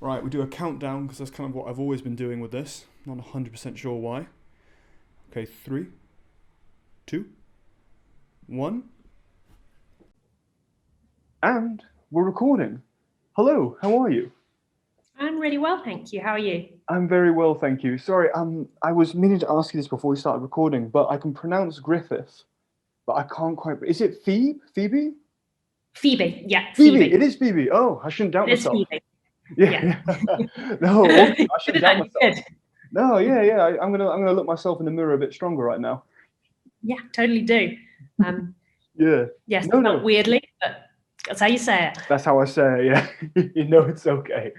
Right, we do a countdown because that's kind of what I've always been doing with this. Not 100% sure why. Okay, three, two, one. And we're recording. Hello, how are you? I'm really well, thank you. How are you? I'm very well, thank you. Sorry, I was meaning to ask you this before we started recording, but I can pronounce Griffith, but I can't quite. Is it Phoebe? Phoebe? Phoebe, yeah, Phoebe. It Phoebe. is Phoebe. Oh, I shouldn't doubt It is myself. Phoebe, yeah. Yeah. No, awesome. I Good shouldn't at doubt that, myself. good. No, yeah. I'm gonna look myself in the mirror a bit stronger right now. Yeah, totally do. Um, Yeah. yes, not No. weirdly, but that's how you say it. That's how I say it, yeah. You know it's okay.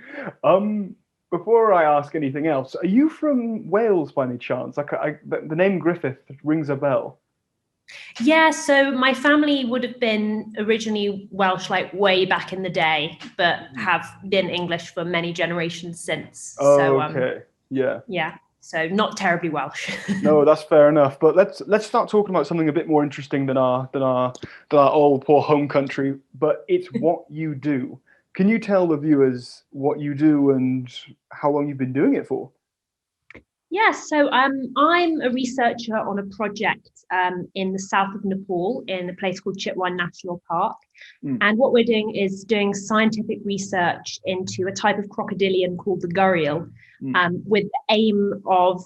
Um, Before I ask anything else, are you from Wales by any chance? The name Griffith rings a bell. Yeah, so my family would have been originally Welsh, like way back in the day, but have been English for many generations since. So, Okay, yeah. yeah, so not terribly Welsh. No, that's fair enough. But let's start talking about something a bit more interesting than our old poor home country. But it's what you do. Can you tell the viewers what you do and how long you've been doing it for? Yeah, so I'm a researcher on a project in the south of Nepal in a place called Chitwan National Park. Mm, And what we're doing is doing scientific research into a type of crocodilian called the gharial, mm, with the aim of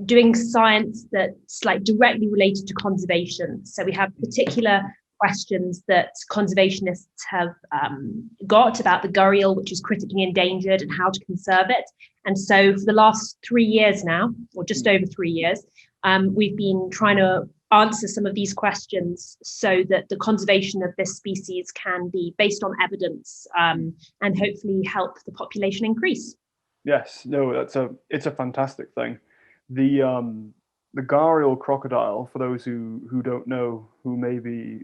doing science that's like directly related to conservation. So we have particular questions that conservationists have got about the gharial, which is critically endangered, and how to conserve it. And so for the last 3 years now, or just over 3 years, we've been trying to answer some of these questions so that the conservation of this species can be based on evidence, and hopefully help the population increase. yes, no, it's a fantastic thing. The Gario Crocodile, for those who don't know, who maybe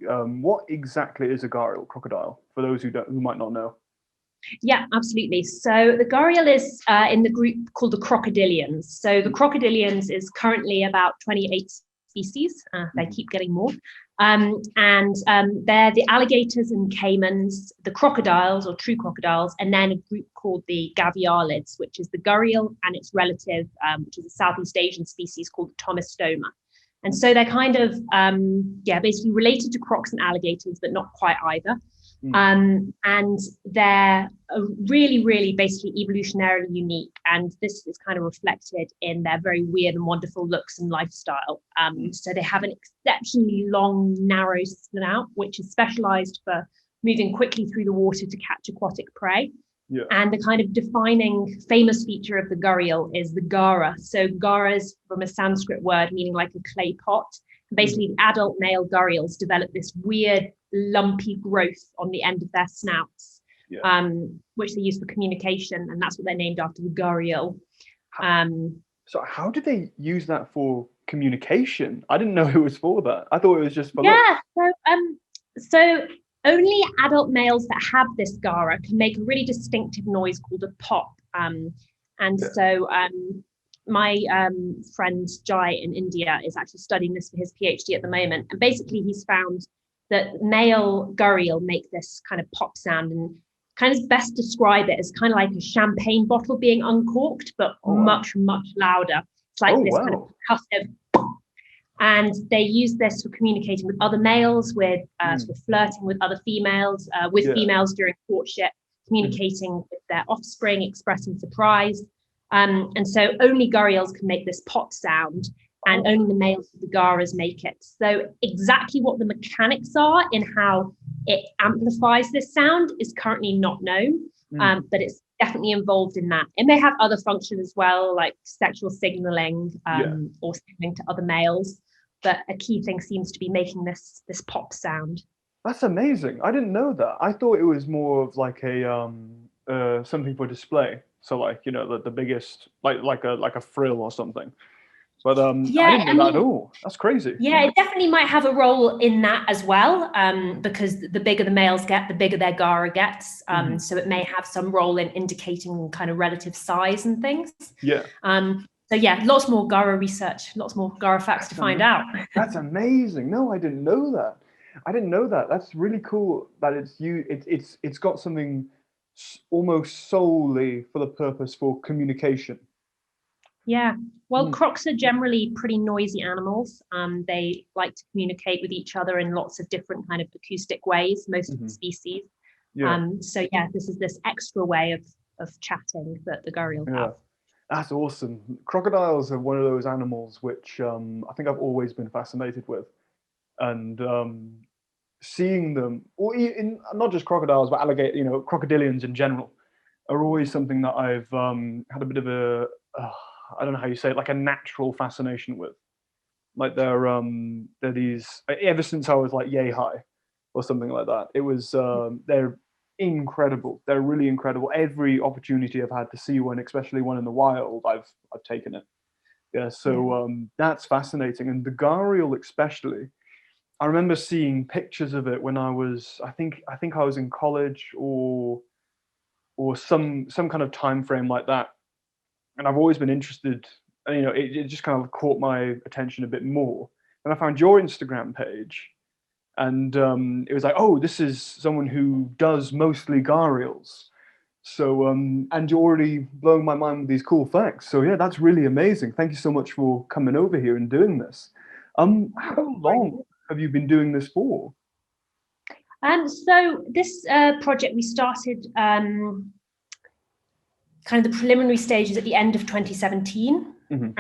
what exactly is a Gario Crocodile? For those who might not know. Yeah, absolutely. So the gharial is in the group called the crocodilians. So the crocodilians is currently about 28 species. They Mhm. keep getting more. And they're the alligators and caimans, the crocodiles or true crocodiles, and then a group called the gavialids, which is the gharial and its relative, which is a Southeast Asian species called the tomistoma. And so they're kind of, yeah, basically related to crocs and alligators, but not quite either. Mm, And they're really, really basically evolutionarily unique. And this is kind of reflected in their very weird and wonderful looks and lifestyle. mm, So they have an exceptionally long, narrow snout, which is specialized for moving quickly through the water to catch aquatic prey. yeah. And the kind of defining famous feature of the gharial is the gara. So gara is from a Sanskrit word meaning like a clay pot. Mm, Basically, adult male gharials develop this weird lumpy growth on the end of their snouts, yeah. which they use for communication, and that's what they're named after, the gharial. How, Um, so how did they use that for communication? I didn't know it was for that. I thought it was just for look. yeah, so only adult males that have this gara can make a really distinctive noise called a pop. And Yeah. so my friend Jai in India is actually studying this for his PhD at the moment. And basically, he's found that male gharial make this kind of pop sound, and kind of best describe it as kind of like a champagne bottle being uncorked, but Oh wow. much, much louder. It's like Oh this kind of wow. percussive, and they use this for communicating with other males, with Mm, sort of flirting with other females, with yeah. females during courtship, Mhm. communicating with their offspring, expressing surprise. And so only gharials can make this pop sound, and Oh. only the males of the garas make it. So exactly what the mechanics are in how it amplifies this sound is currently not known, Mm, but it's definitely involved in that. It may have other functions as well, like sexual signaling, yeah. or signaling to other males, but a key thing seems to be making this pop sound. That's amazing. I didn't know that. I thought it was more of like a something for display. So like, the biggest like a frill or something. But I Yeah, didn't I know that at mean, all. That's crazy. yeah, it definitely might have a role in that as well, because the bigger the males get, the bigger their gara gets. Hmm. So it may have some role in indicating kind of relative size and things. Yeah. So yeah, lots more gara research, lots more gara facts to That's find amazing. out. That's amazing. No, I didn't know that. I didn't know that. That's really cool that it's got something almost solely for the purpose for communication. Yeah, well, crocs are generally pretty noisy animals. They like to communicate with each other in lots of different kind of acoustic ways, most of the species. Yeah. So yeah, this is this extra way of chatting that the gharial have. That's awesome. Crocodiles are one of those animals which I think I've always been fascinated with, and seeing them, or not just crocodiles, but alligator, crocodilians in general, are always something that I've had a bit of I don't know how you say it, like a natural fascination with. Like they're these, ever since I was like yay high or something like that. It was they're incredible. They're really incredible. Every opportunity I've had to see one, especially one in the wild, I've taken it. Yeah, so that's fascinating. And the gharial especially, I remember seeing pictures of it when I was, I think I was in college or some kind of time frame like that. And I've always been interested, and it just kind of caught my attention a bit more. And I found your Instagram page, and it was like, oh, this is someone who does mostly gharials. So and you're already blowing my mind with these cool facts. So yeah, that's really amazing. Thank you so much for coming over here and doing this. How long have you been doing this for? So this project we started kind of the preliminary stages at the end of 2017. We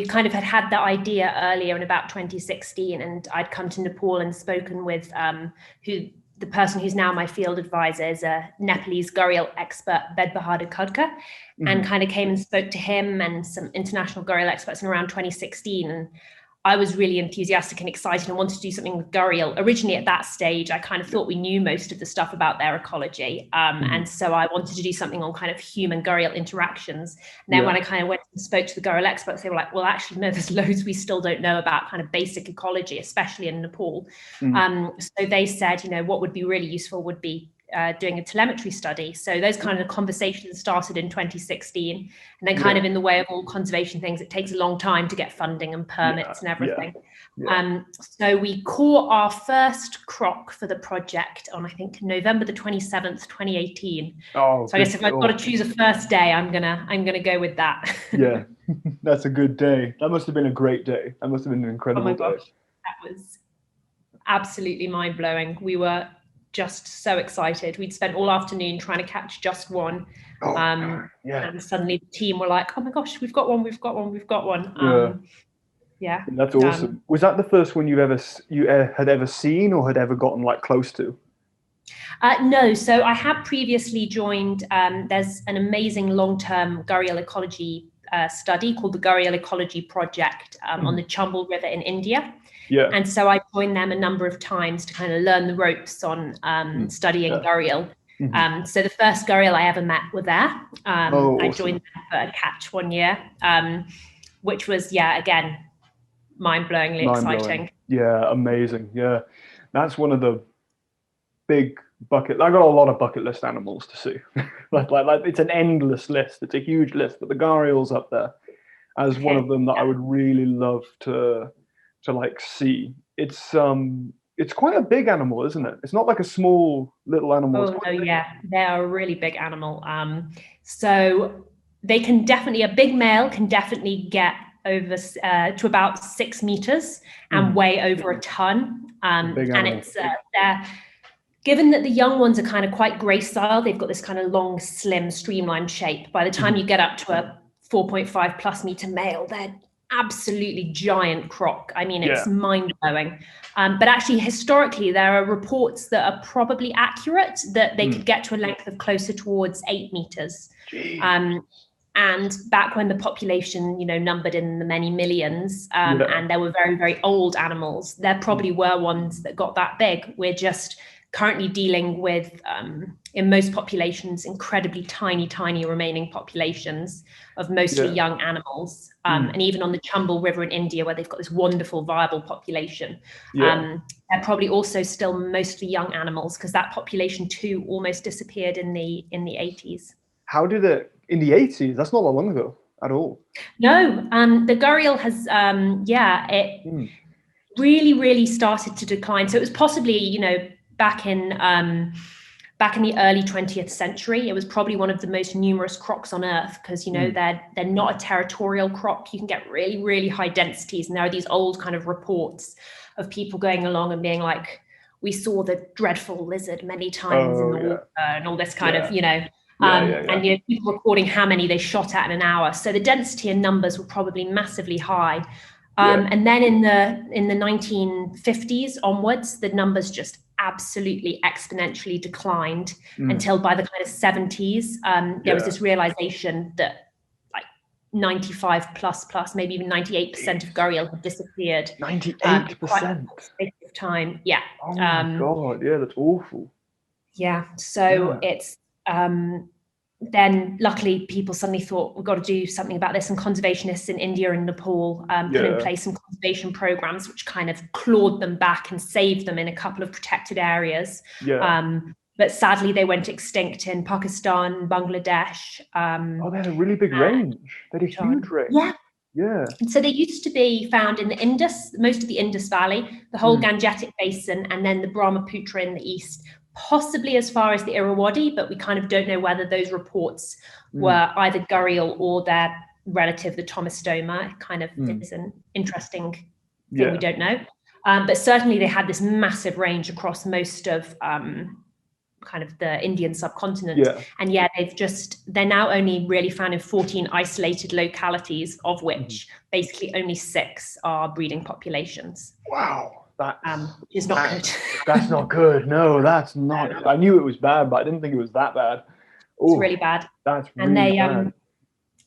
kind of had that idea earlier in about 2016, and I'd come to Nepal and spoken with the person who's now my field advisor is a Nepalese gharial expert, Bed Bahadur Khadka, and kind of came and spoke to him and some international gharial experts in around 2016. And I was really enthusiastic and excited and wanted to do something with gharial. Originally at that stage, I kind of thought we knew most of the stuff about their ecology. And so I wanted to do something on kind of human gharial interactions. And then when I kind of went and spoke to the gharial experts, they were like, well, actually, no, there's loads we still don't know about kind of basic ecology, especially in Nepal. So they said, what would be really useful would be doing a telemetry study. So those kind of conversations started in 2016, and then kind of in the way of all conservation things, it takes a long time to get funding and permits and everything. So we caught our first croc for the project on, I think, November the 27th, 2018. So I guess if I've got to choose a first day, I'm gonna go with that. Yeah, that's a good day. That must have been a great day. That must have been an incredible day. That was absolutely mind-blowing. We were just so excited. We'd spent all afternoon trying to catch just one. And suddenly the team were like, oh my gosh, we've got one. That's awesome. Was that the first one you had ever seen or had ever gotten like close to? No, so I had previously joined, there's an amazing long-term gharial ecology study called the Gario Ecology Project on the Chambal River in India. And so I joined them a number of times to kind of learn the ropes on studying gharial. So the first gharial I ever met were there. Awesome. I joined them for a catch one year, which was, again, mind-blowingly exciting. Yeah, amazing. Yeah, that's one of the big bucket. I got a lot of bucket list animals to see. like it's an endless list. It's a huge list, but the gharial's up there as one of them that I would really love to like see. It's quite a big animal, isn't it? It's not like a small little animal. Oh no, they're a really big animal. So they can definitely, a big male can definitely get over to about 6 meters and weigh over a ton. And it's given that the young ones are kind of quite gracile, they've got this kind of long, slim, streamlined shape. By the time you get up to a 4.5 plus meter male, they're absolutely giant croc. I mean, it's mind-blowing. But actually, historically, there are reports that are probably accurate that they could get to a length of closer towards 8 meters. And back when the population, numbered in the many millions, and there were very, very old animals, there probably were ones that got that big. We're just currently dealing with, in most populations, incredibly tiny remaining populations of mostly young animals. And even on the Chambal River in India, where they've got this wonderful viable population, they're probably also still mostly young animals, because that population too almost disappeared in the 80s. How did it, in the 80s? That's not that long ago at all. No, the gharial has, really started to decline. So it was possibly, back in the early 20th century, it was probably one of the most numerous crocs on Earth because, you know, they're not a territorial croc. You can get really, really high densities. And there are these old kind of reports of people going along and being like, we saw the dreadful lizard many times in the water and all this kind of, you know, and you know, people recording how many they shot at in an hour. So the density and numbers were probably massively high. And then in the 1950s onwards, the numbers just absolutely exponentially declined until by the kind of 70s, there was this realization that like 95 plus, maybe even 98% of gharial have disappeared. 98%? Of time, yeah. Oh my God, yeah, that's awful. Yeah, so it's then luckily people suddenly thought we've got to do something about this, and conservationists in India and Nepal put in place some conservation programs which kind of clawed them back and saved them in a couple of protected areas. But sadly they went extinct in Pakistan, Bangladesh. They had a really big range. They had a huge range. Yeah. And so they used to be found in the Indus, most of the Indus Valley, the whole Gangetic Basin, and then the Brahmaputra in the east, possibly as far as the Irrawaddy, but we kind of don't know whether those reports were either gharial or their relative, the Tomistoma. It kind of is an interesting thing we don't know. But certainly they had this massive range across most of kind of the Indian subcontinent. And they're now only really found in 14 isolated localities, of which basically only 6 are breeding populations. Wow. That is not good. That's not good. No, that's not. I knew it was bad, but I didn't think it was that bad. It's really bad. That's really bad.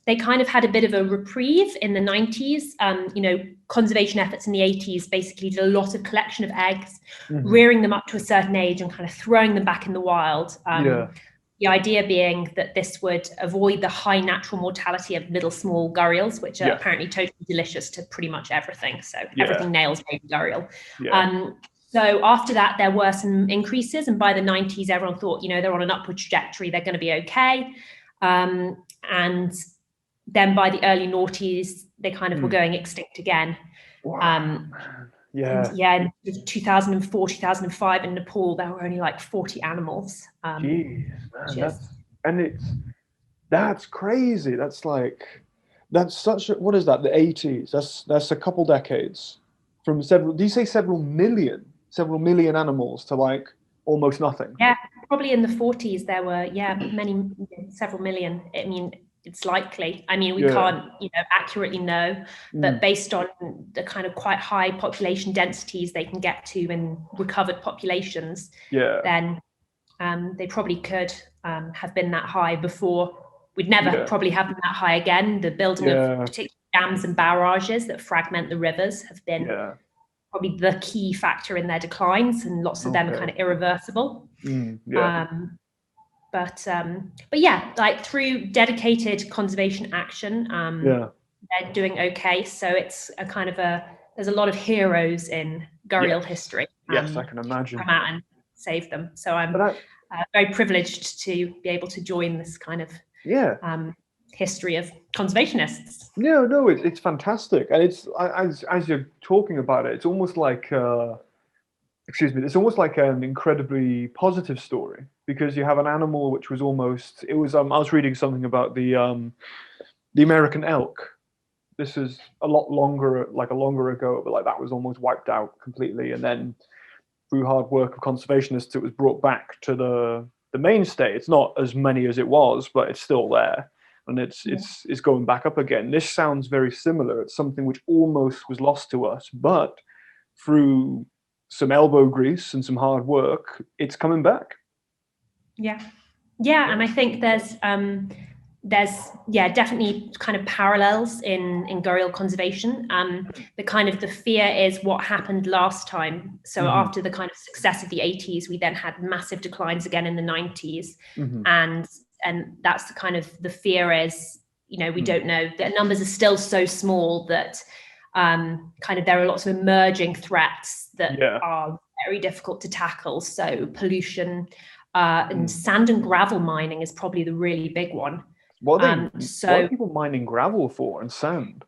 They kind of had a bit of a reprieve in the 90s. You know, conservation efforts in the 80s basically did a lot of collection of eggs, rearing them up to a certain age and kind of throwing them back in the wild. The idea being that this would avoid the high natural mortality of little small gharials, which are apparently totally delicious to pretty much everything. So everything nails baby gharial. So after that, there were some increases. And by the 90s, everyone thought, you know, they're on an upward trajectory. They're going to be okay. And then by the early noughties, they kind of were going extinct again. In 2004, 2005 in Nepal, there were only like 40 animals. Jeez, man, that's crazy. That's such a, what is that? The 80s. That's a couple decades from several. Do you say several million animals to like almost nothing? Yeah, probably in the 40s there were several million. I mean, it's likely. I mean, we can't, you know, accurately know, but based on the kind of quite high population densities they can get to in recovered populations, then they probably could have been that high before. We'd never probably have them that high again. The building of particular dams and barrages that fragment the rivers have been probably the key factor in their declines, and lots of them are kind of irreversible. But yeah, like through dedicated conservation action, they're doing okay. So it's a kind of there's a lot of heroes in gharial history. Yes, I can imagine. Come out and save them. So I'm very privileged to be able to join this kind of history of conservationists. No, it's fantastic, and it's as you're talking about it, it's almost like it's almost like an incredibly positive story, because you have an animal which was almost, I was reading something about the American elk. This is a longer ago, but like that was almost wiped out completely, and then through hard work of conservationists, it was brought back to the mainstay. It's not as many as it was, but it's still there, and it's going back up again. This sounds very similar. It's something which almost was lost to us, but through some elbow grease and some hard work, it's coming back. And I think there's definitely kind of parallels in gharial conservation. The fear is what happened last time. So after the kind of success of the 80s, we then had massive declines again in the 90s, and that's the kind of the fear is, you know, we don't know, the numbers are still so small that kind of there are lots of emerging threats that are very difficult to tackle. So pollution and sand and gravel mining is probably the really big one. What are people mining gravel for and sand?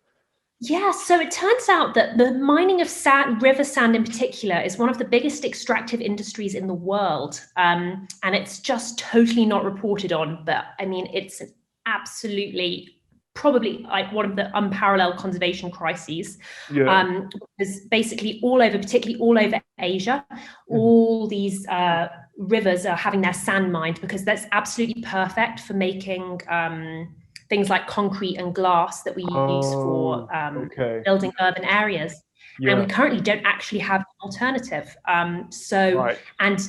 Yeah, so it turns out that the mining of sand, river sand in particular, is one of the biggest extractive industries in the world. And it's just totally not reported on. But I mean, it's absolutely probably like one of the unparalleled conservation crises. Because basically all over, particularly all over Asia, all these rivers are having their sand mined because that's absolutely perfect for making things like concrete and glass that we use for building urban areas. And we currently don't actually have an alternative. And,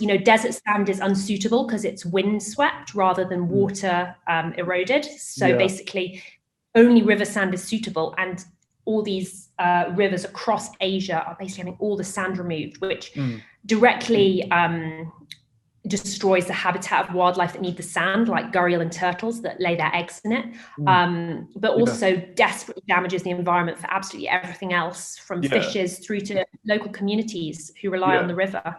you know, desert sand is unsuitable because it's windswept rather than water eroded. So basically only river sand is suitable. And all these rivers across Asia are basically having all the sand removed, which directly destroys the habitat of wildlife that need the sand, like gharial and turtles that lay their eggs in it, but also desperately damages the environment for absolutely everything else, from fishes through to local communities who rely on the river.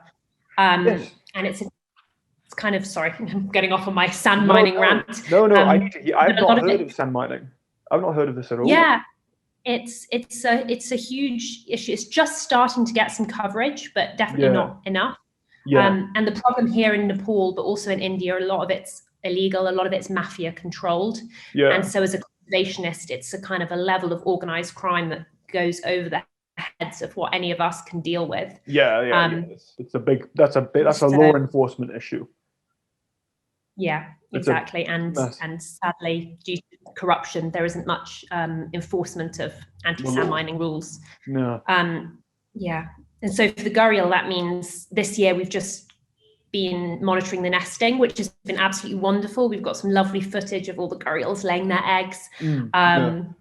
And it's kind of, sorry, I'm getting off on my sand mining rant. I need to hear. I've not heard of sand mining. I've not heard of this at all. Yeah, it's a huge issue. It's just starting to get some coverage, but definitely not enough. And the problem here in Nepal, but also in India, a lot of it's illegal, a lot of it's mafia controlled. And so as a conservationist, it's a kind of a level of organized crime that goes over the heads of what any of us can deal with. It's a big, that's a law enforcement issue. Yeah, exactly. And sadly, due to corruption, there isn't much enforcement of anti-sand mining rules. And so for the gharial, that means this year we've just been monitoring the nesting, which has been absolutely wonderful. We've got some lovely footage of all the gharials laying their eggs. And,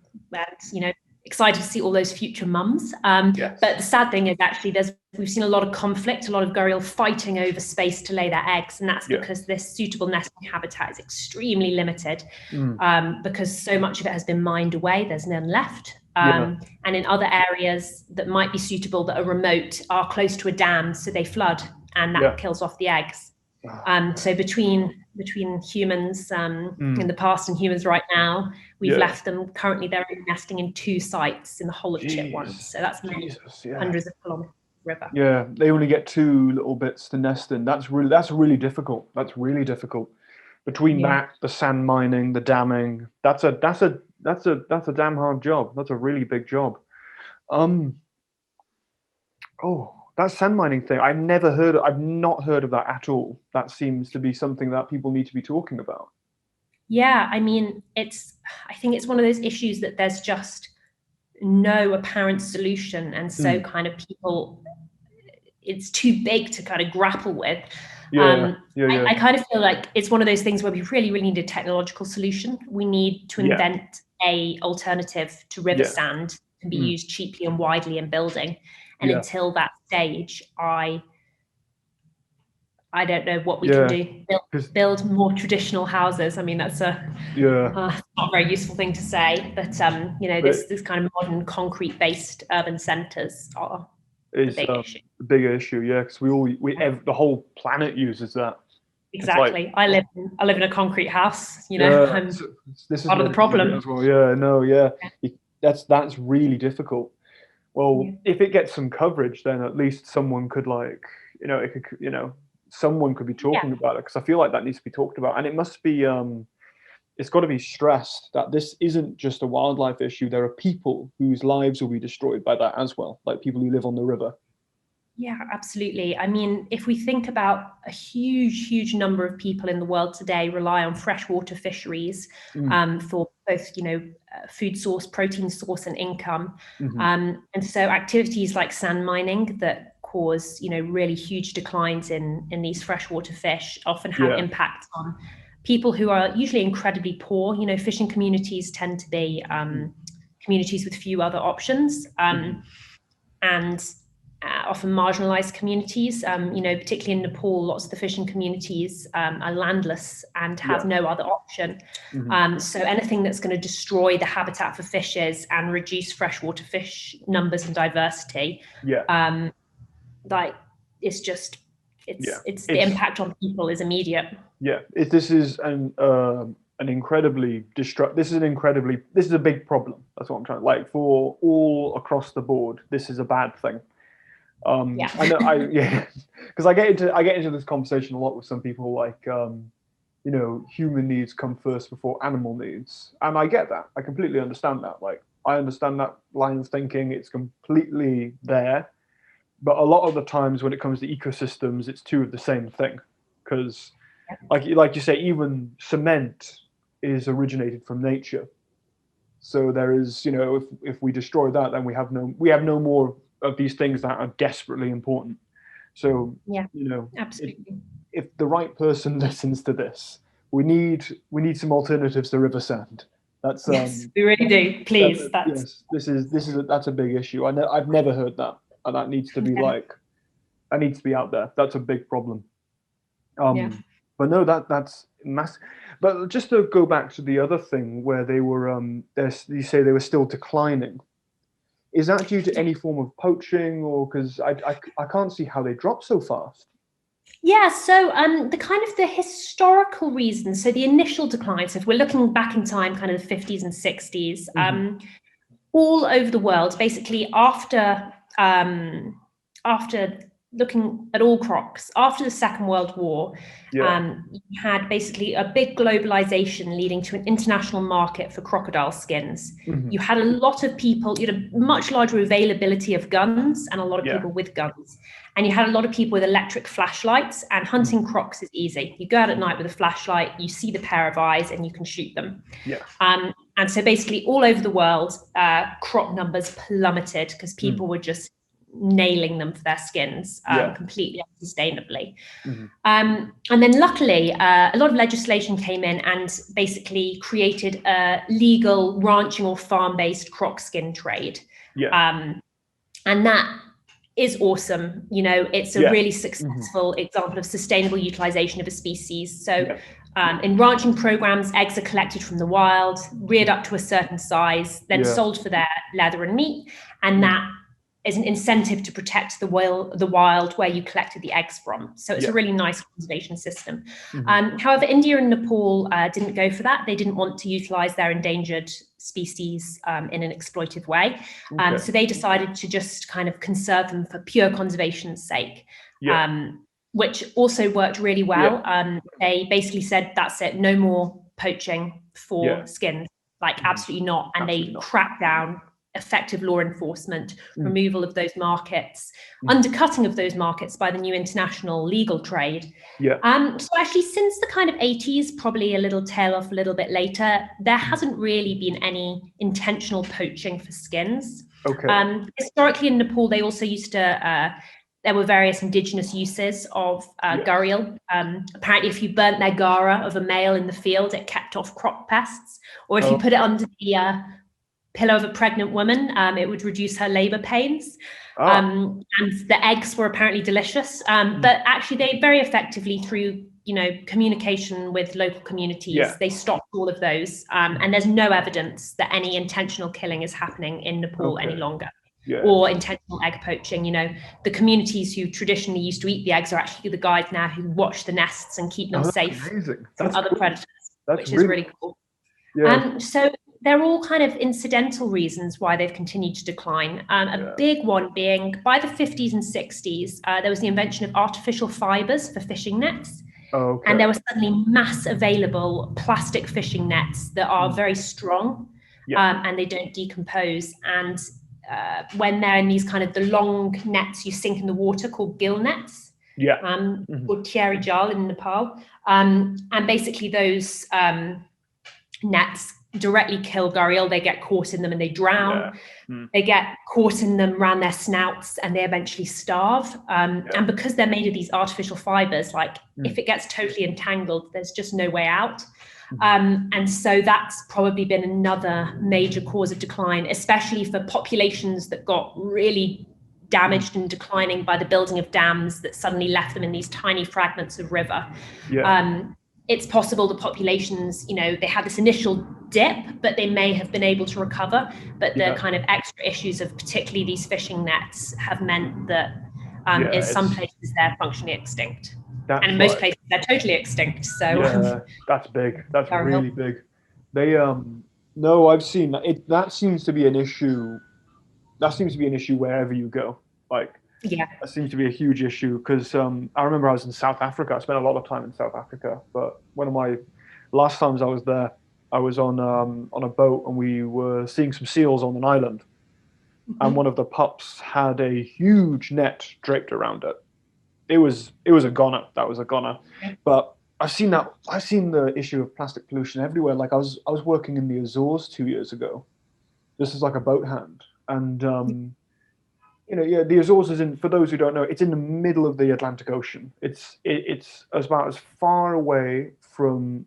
you know, excited to see all those future mums. But the sad thing is actually we've seen a lot of conflict, a lot of gharial fighting over space to lay their eggs. And that's because this suitable nesting habitat is extremely limited because so much of it has been mined away. There's none left. And in other areas that might be suitable that are remote are close to a dam, so they flood and that kills off the eggs. So between humans in the past and humans right now, we've left them. Currently, they're nesting in 2 sites in the whole of Chitwan. So that's hundreds of kilometers of river. Yeah, they only get 2 little bits to nest in. That's really difficult. That's really difficult. Between that, the sand mining, the damming, that's a damn hard job. That's a really big job. That sand mining thing, I've not heard of that at all. That seems to be something that people need to be talking about. Yeah, I mean, I think it's one of those issues that there's just no apparent solution. And so kind of people, it's too big to kind of grapple with. I kind of feel like it's one of those things where we really, really need a technological solution. We need to invent a alternative to river sand to be used cheaply and widely in building. And until that stage, I don't know what we can do. Build more traditional houses. I mean, that's not a very useful thing to say, but you know, this kind of modern concrete-based urban centres are a big issue. Yeah, because the whole planet uses that. Exactly. I live in a concrete house. You know, this is part of the problem as well. That's really difficult. Well, if it gets some coverage, then at least someone could someone could be talking about it, because I feel like that needs to be talked about, and it must be. It's got to be stressed that this isn't just a wildlife issue. There are people whose lives will be destroyed by that as well, like people who live on the river. Yeah, absolutely. I mean, if we think about a huge number of people in the world today rely on freshwater fisheries for both, you know, food source, protein source, and income. And so activities like sand mining that cause, you know, really huge declines in these freshwater fish often have impact on people who are usually incredibly poor. You know, fishing communities tend to be communities with few other options, and often marginalized communities. You know, particularly in Nepal, lots of the fishing communities are landless and have no other option. So anything that's going to destroy the habitat for fishes and reduce freshwater fish numbers and diversity, like it's the impact on people is immediate. This is an incredibly this is a big problem. That's what I'm trying, like, for all across the board. This is a bad thing. Yeah. I know, yeah, because I get into this conversation a lot with some people, like, human needs come first before animal needs, and I get that. I completely understand that. Like, I understand that line of thinking. It's completely there, but a lot of the times when it comes to ecosystems, it's two of the same thing, because, like you say, even cement is originated from nature. So there is, if we destroy that, then we have no more of these things that are desperately important. So, Yeah, absolutely. If the right person listens to this, we need some alternatives to river sand. That's Yes, we really do. Please, yes, that's a big issue. I've never heard that, and that needs to be that needs to be out there. That's a big problem. Yeah. But no, that's massive. But just to go back to the other thing where they were, you say they were still declining. Is that due to any form of poaching, or because I can't see how they drop so fast? Yeah, so the historical reasons, so the initial decline, so if we're looking back in time, kind of the 50s and 60s, all over the world, basically after looking at all crocs, after the Second World War, you had basically a big globalization leading to an international market for crocodile skins. You had a lot of people, you had a much larger availability of guns and a lot of people with guns. And you had a lot of people with electric flashlights, and hunting crocs is easy. You go out at night with a flashlight, you see the pair of eyes, and you can shoot them. And so basically all over the world, croc numbers plummeted because people were just nailing them for their skins completely unsustainably. And then luckily, a lot of legislation came in and basically created a legal ranching or farm-based croc skin trade. And that is awesome. It's a really successful example of sustainable utilization of a species. So in ranching programs, eggs are collected from the wild, reared up to a certain size, then sold for their leather and meat. And that is an incentive to protect the wild where you collected the eggs from. So it's a really nice conservation system. However, India and Nepal didn't go for that. They didn't want to utilize their endangered species in an exploitive way. So they decided to just kind of conserve them for pure conservation's sake, which also worked really well. They basically said, that's it, no more poaching for skins, like absolutely not. And they cracked down, effective law enforcement, removal of those markets, undercutting of those markets by the new international legal trade. So actually, since the kind of 80s, probably a little tail off a little bit later, there hasn't really been any intentional poaching for skins. Historically in Nepal, they also used to, there were various indigenous uses of gharial. Apparently, if you burnt their gara of a male in the field, it kept off crop pests. Or if you put it under the pillow of a pregnant woman, it would reduce her labor pains. And the eggs were apparently delicious. But actually, they very effectively, through communication with local communities, they stopped all of those. And there's no evidence that any intentional killing is happening in Nepal any longer. Or intentional egg poaching. The communities who traditionally used to eat the eggs are actually the guys now who watch the nests and keep them safe from other predators, which is really cool. So they're all kind of incidental reasons why they've continued to decline. A big one being, by the 50s and 60s, there was the invention of artificial fibers for fishing nets. And there were suddenly mass available plastic fishing nets that are very strong and they don't decompose. And when they're in these kind of the long nets you sink in the water called gill nets, or gharial in Nepal. And basically those nets directly kill gharial. They get caught in them and they drown. They get caught in them around their snouts and they eventually starve. And because they're made of these artificial fibers, like if it gets totally entangled, there's just no way out. And so that's probably been another major cause of decline, especially for populations that got really damaged and declining by the building of dams that suddenly left them in these tiny fragments of river. It's possible the populations, they had this initial dip, but they may have been able to recover. But the kind of extra issues of particularly these fishing nets have meant that in some places they're functionally extinct. That's And in most right. places, they're totally extinct. So Yeah, that's big. That's gharial. really big. They no, I've seen that. That seems to be an issue. That seems to be an issue wherever you go. Like Yeah. that seems to be a huge issue because I remember I was in South Africa. I spent a lot of time in South Africa, but one of my last times I was there, I was on a boat and we were seeing some seals on an island, and one Mhm. of the pups had a huge net draped around it. It was a goner. That was a goner. Yeah. But I've seen that. I've seen the issue of plastic pollution everywhere. Like I was working in the Azores 2 years ago. This is like a boat hand, and yeah, the Azores is in. For those who don't know, it's in the middle of the Atlantic Ocean. It's about as far away from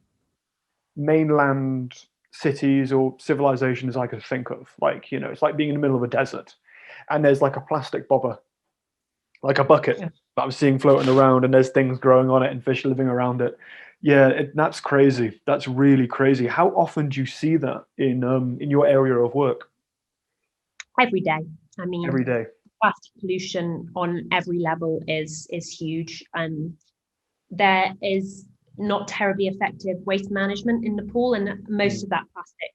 mainland cities or civilization as I could think of. Like it's like being in the middle of a desert, and there's like a plastic bobber, like a bucket Yeah. that I'm seeing floating around, and there's things growing on it and fish living around it. Yeah, that's crazy. That's really crazy. How often do you see that in your area of work? Every day. I Every mean, day. plastic pollution on every level is huge. There is not terribly effective waste management in Nepal, and most of that plastic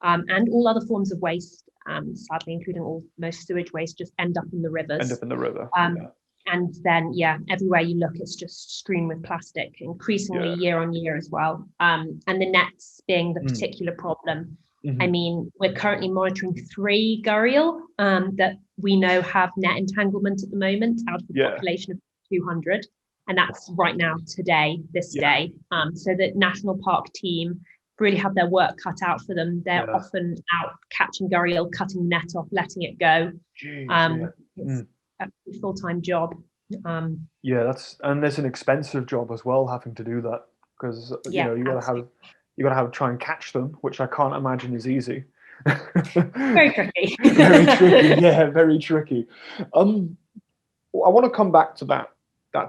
and all other forms of waste, sadly, including most sewage waste, just end up in the End rivers. up in the river. Um, and then, yeah, everywhere you look, it's just strewn with plastic, increasingly Yeah. year on year as well. And the nets being the Mm. particular problem. Mhm. I mean, we're currently monitoring 3 gharial that we know have net entanglement at the moment out of a Yeah. population of 200. And that's right now, today, this Yeah. day. So the national park team really have their work cut out for them. They're Yeah. often out catching gharial, cutting the net off, letting it go. Jeez, yeah. It's a full-time job. Yeah, and it's an expensive job as well, having to do that because Yeah, absolutely. you gotta have try and catch them, which I can't imagine is easy. Very tricky. Very tricky. Yeah, very tricky. I want to come back to that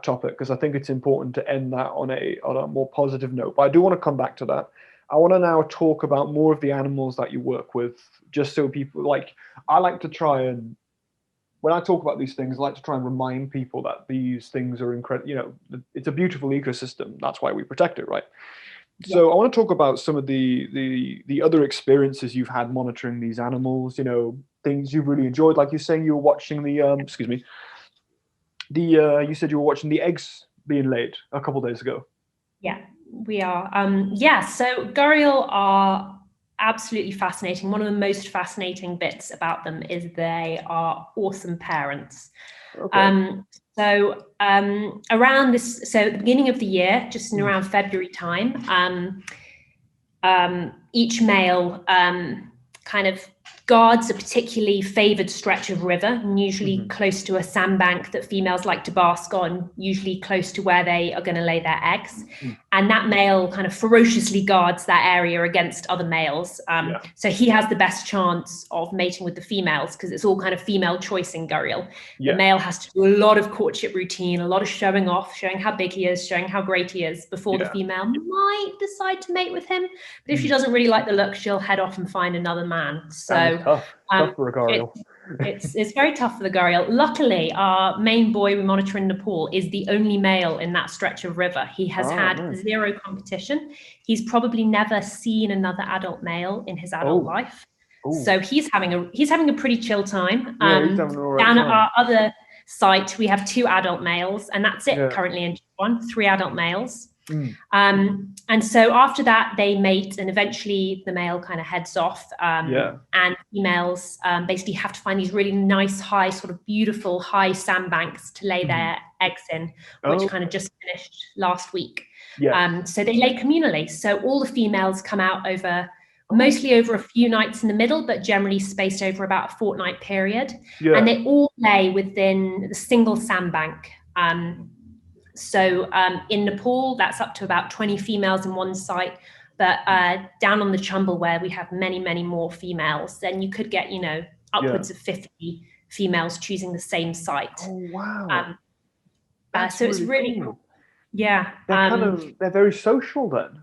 topic because I think it's important to end that on a more positive note. But I do want to come back to that. I want to now talk about more of the animals that you work with, just so people like. I like to try and when I talk about these things, I like to try and remind people that these things are incredible. It's a beautiful ecosystem. That's why we protect it, right? Yeah. So I want to talk about some of the other experiences you've had monitoring these animals. Things you've really enjoyed. Like you're saying, you were watching excuse me, you said you were watching the eggs being laid a couple days ago. Yeah, we are. Yeah, so gharial are absolutely fascinating. One of the most fascinating bits about them is they are awesome parents. Okay. So around at the beginning of the year, just in around February time, each male kind of guards a particularly favored stretch of river, and usually close to a sandbank that females like to bask on, usually close to where they are going to lay their eggs. And that male kind of ferociously guards that area against other males. So he has the best chance of mating with the females because it's all kind of female choice in gharial. Yeah. The male has to do a lot of courtship routine, a lot of showing off, showing how big he is, showing how great he is before the female might decide to mate with him. But if she doesn't really like the look, she'll head off and find another man. So tough for a gharial. It's very tough for the gharial. Luckily, our main boy we monitor in Nepal is the only male in that stretch of river. He has had zero competition. He's probably never seen another adult male in his adult life. So he's having a pretty chill time. He's having an all right down time. at our other site, we have 2 adult males, and that's it currently in Chitwan, 3 adult males. And so after that, they mate, and eventually the male kind of heads off. And females basically have to find these really nice, high, sort of beautiful, high sandbanks to lay their eggs in, which kind of just finished last week. So they lay communally. So all the females come out mostly over a few nights in the middle, but generally spaced over about a fortnight period. And they all lay within the single sandbank. So in Nepal, that's up to about 20 females in one site. But down on the Chumbel, where we have many, many more females, then you could get, upwards of 50 females choosing the same site. Oh, wow. So it's really cool. Yeah. They're very social then.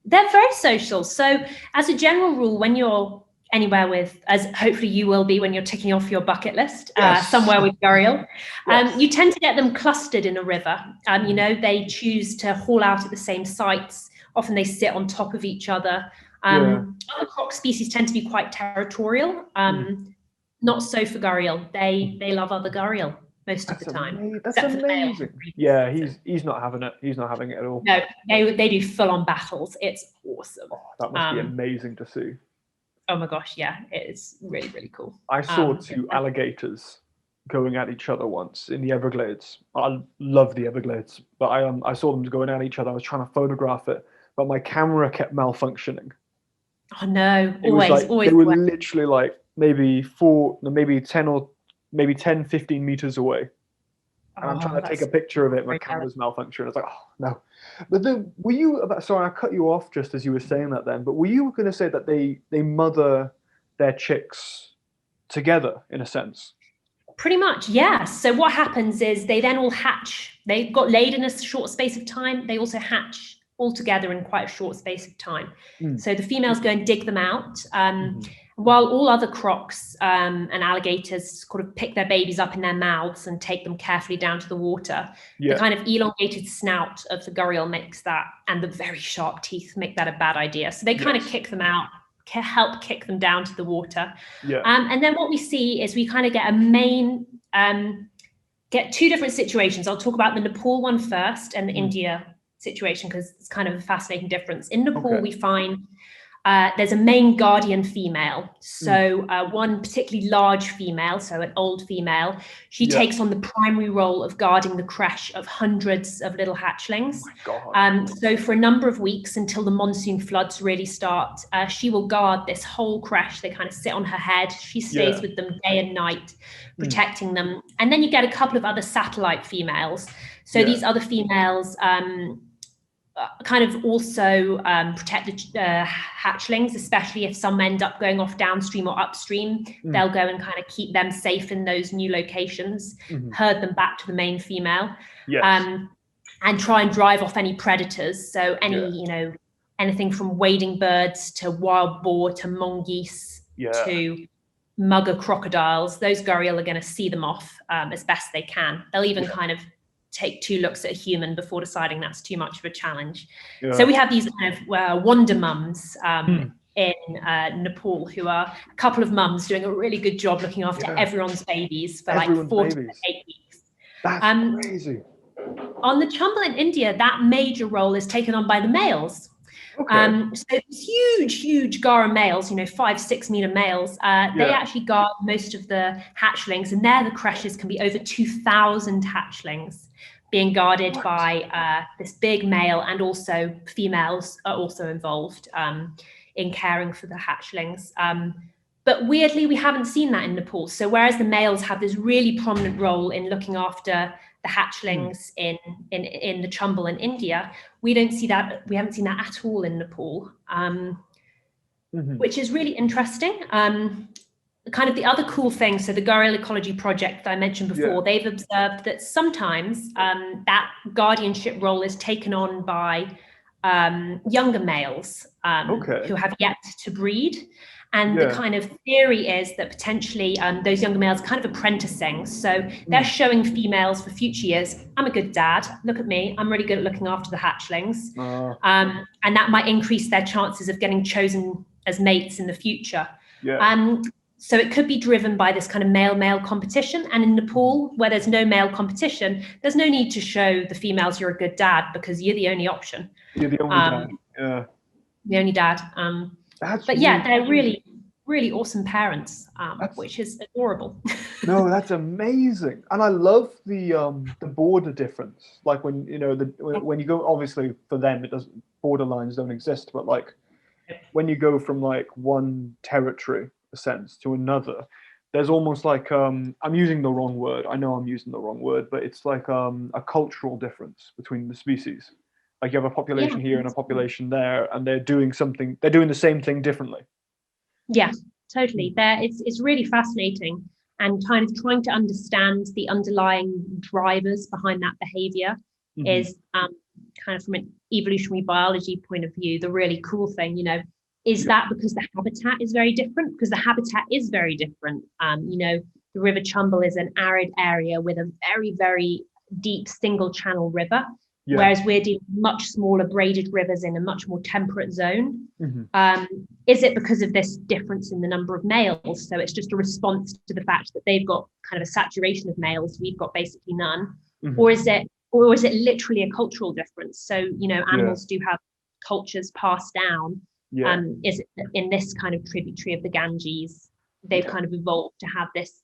They're very social. So as a general rule, when you're anywhere with, as hopefully you will be when you're ticking off your bucket list, Yes. somewhere with gharial. Yes. You tend to get them clustered in a river. You know, they choose to haul out at the same sites. Often they sit on top of each other. Other croc species tend to be quite territorial. Not so for gharial. They love other gharial most of the time. That's amazing. Yeah, he's not having it. He's not having it at all. No, they do full-on battles. It's awesome. Oh, that must be amazing to see. Oh my gosh, yeah, it's really, really cool. I saw two alligators going at each other once in the Everglades. I love the Everglades, but I saw them going at each other. I was trying to photograph it, but my camera kept malfunctioning. Oh no, Always. They were literally like maybe 10, 15 meters away. And I'm trying to take a picture of it. My camera's malfunctioning. I was like, oh no. But then, were you? Sorry, I cut you off just as you were saying that. Then, but were you going to say that they mother their chicks together in a sense? Pretty much, yeah. So what happens is they then all hatch. They got laid in a short space of time. They also hatch all together in quite a short space of time. So the females go and dig them out. While all other crocs and alligators sort of pick their babies up in their mouths and take them carefully down to the water, the kind of elongated snout of the gharial makes that, and the very sharp teeth make that a bad idea. So they kind of kick them out, help kick them down to the water. And then what we see is we kind of get get two different situations. I'll talk about the Nepal one first and the India situation, because it's kind of a fascinating difference. In Nepal, we find there's a main guardian female. So one particularly large female, so an old female, she takes on the primary role of guarding the creche of hundreds of little hatchlings. Oh my God. So for a number of weeks until the monsoon floods really start, she will guard this whole creche. They kind of sit on her head. She stays with them day and night, protecting them. And then you get a couple of other satellite females. So these other females kind of also protect the hatchlings, especially if some end up going off downstream or upstream. They'll go and kind of keep them safe in those new locations, herd them back to the main female, and try and drive off any predators. So any, anything from wading birds to wild boar to mongoose to mugger crocodiles, those gharial are going to see them off as best they can. They'll even kind of take two looks at a human before deciding that's too much of a challenge. So we have these kind of wonder mums in Nepal, who are a couple of mums doing a really good job looking after everyone's babies for like 4 to 8 weeks. That's crazy. On the Chambal in India, that major role is taken on by the males. So huge Gara males, 5-6 meter males, they actually guard most of the hatchlings, and there the creches can be over 2,000 hatchlings being guarded by this big male, and also females are also involved in caring for the hatchlings. But weirdly, we haven't seen that in Nepal. So whereas the males have this really prominent role in looking after the hatchlings in the Chambal in India, we don't see that. We haven't seen that at all in Nepal, which is really interesting. Kind of the other cool thing, so the Gharial Ecology Project that I mentioned before, they've observed that sometimes that guardianship role is taken on by younger males who have yet to breed. And the kind of theory is that potentially those younger males are kind of apprenticing. So they're showing females for future years, I'm a good dad, look at me, I'm really good at looking after the hatchlings. And that might increase their chances of getting chosen as mates in the future. So it could be driven by this kind of male-male competition. And in Nepal, where there's no male competition, there's no need to show the females you're a good dad, because you're the only option. You're the only dad. The only dad. But yeah, they're really, really awesome parents, which is adorable. No, that's amazing, and I love the border difference. Like when when you go, obviously for them it doesn't, borderlines don't exist, but like when you go from like one territory, a sense, to another, there's almost like I'm using the wrong word. I know I'm using the wrong word, but it's like a cultural difference between the species. Like you have a population here and a population there, and they're doing the same thing differently. Yeah, totally. It's really fascinating, and kind of trying to understand the underlying drivers behind that behavior is kind of from an evolutionary biology point of view, the really cool thing. Is that because the habitat is very different? Because the habitat is very different. The River Chumbel is an arid area with a very, very deep single channel river, whereas we're dealing with much smaller braided rivers in a much more temperate zone. Is it because of this difference in the number of males? So it's just a response to the fact that they've got kind of a saturation of males, we've got basically none. Or is it literally a cultural difference? So, animals do have cultures passed down. Is it in this kind of tributary of the Ganges, they've kind of evolved to have this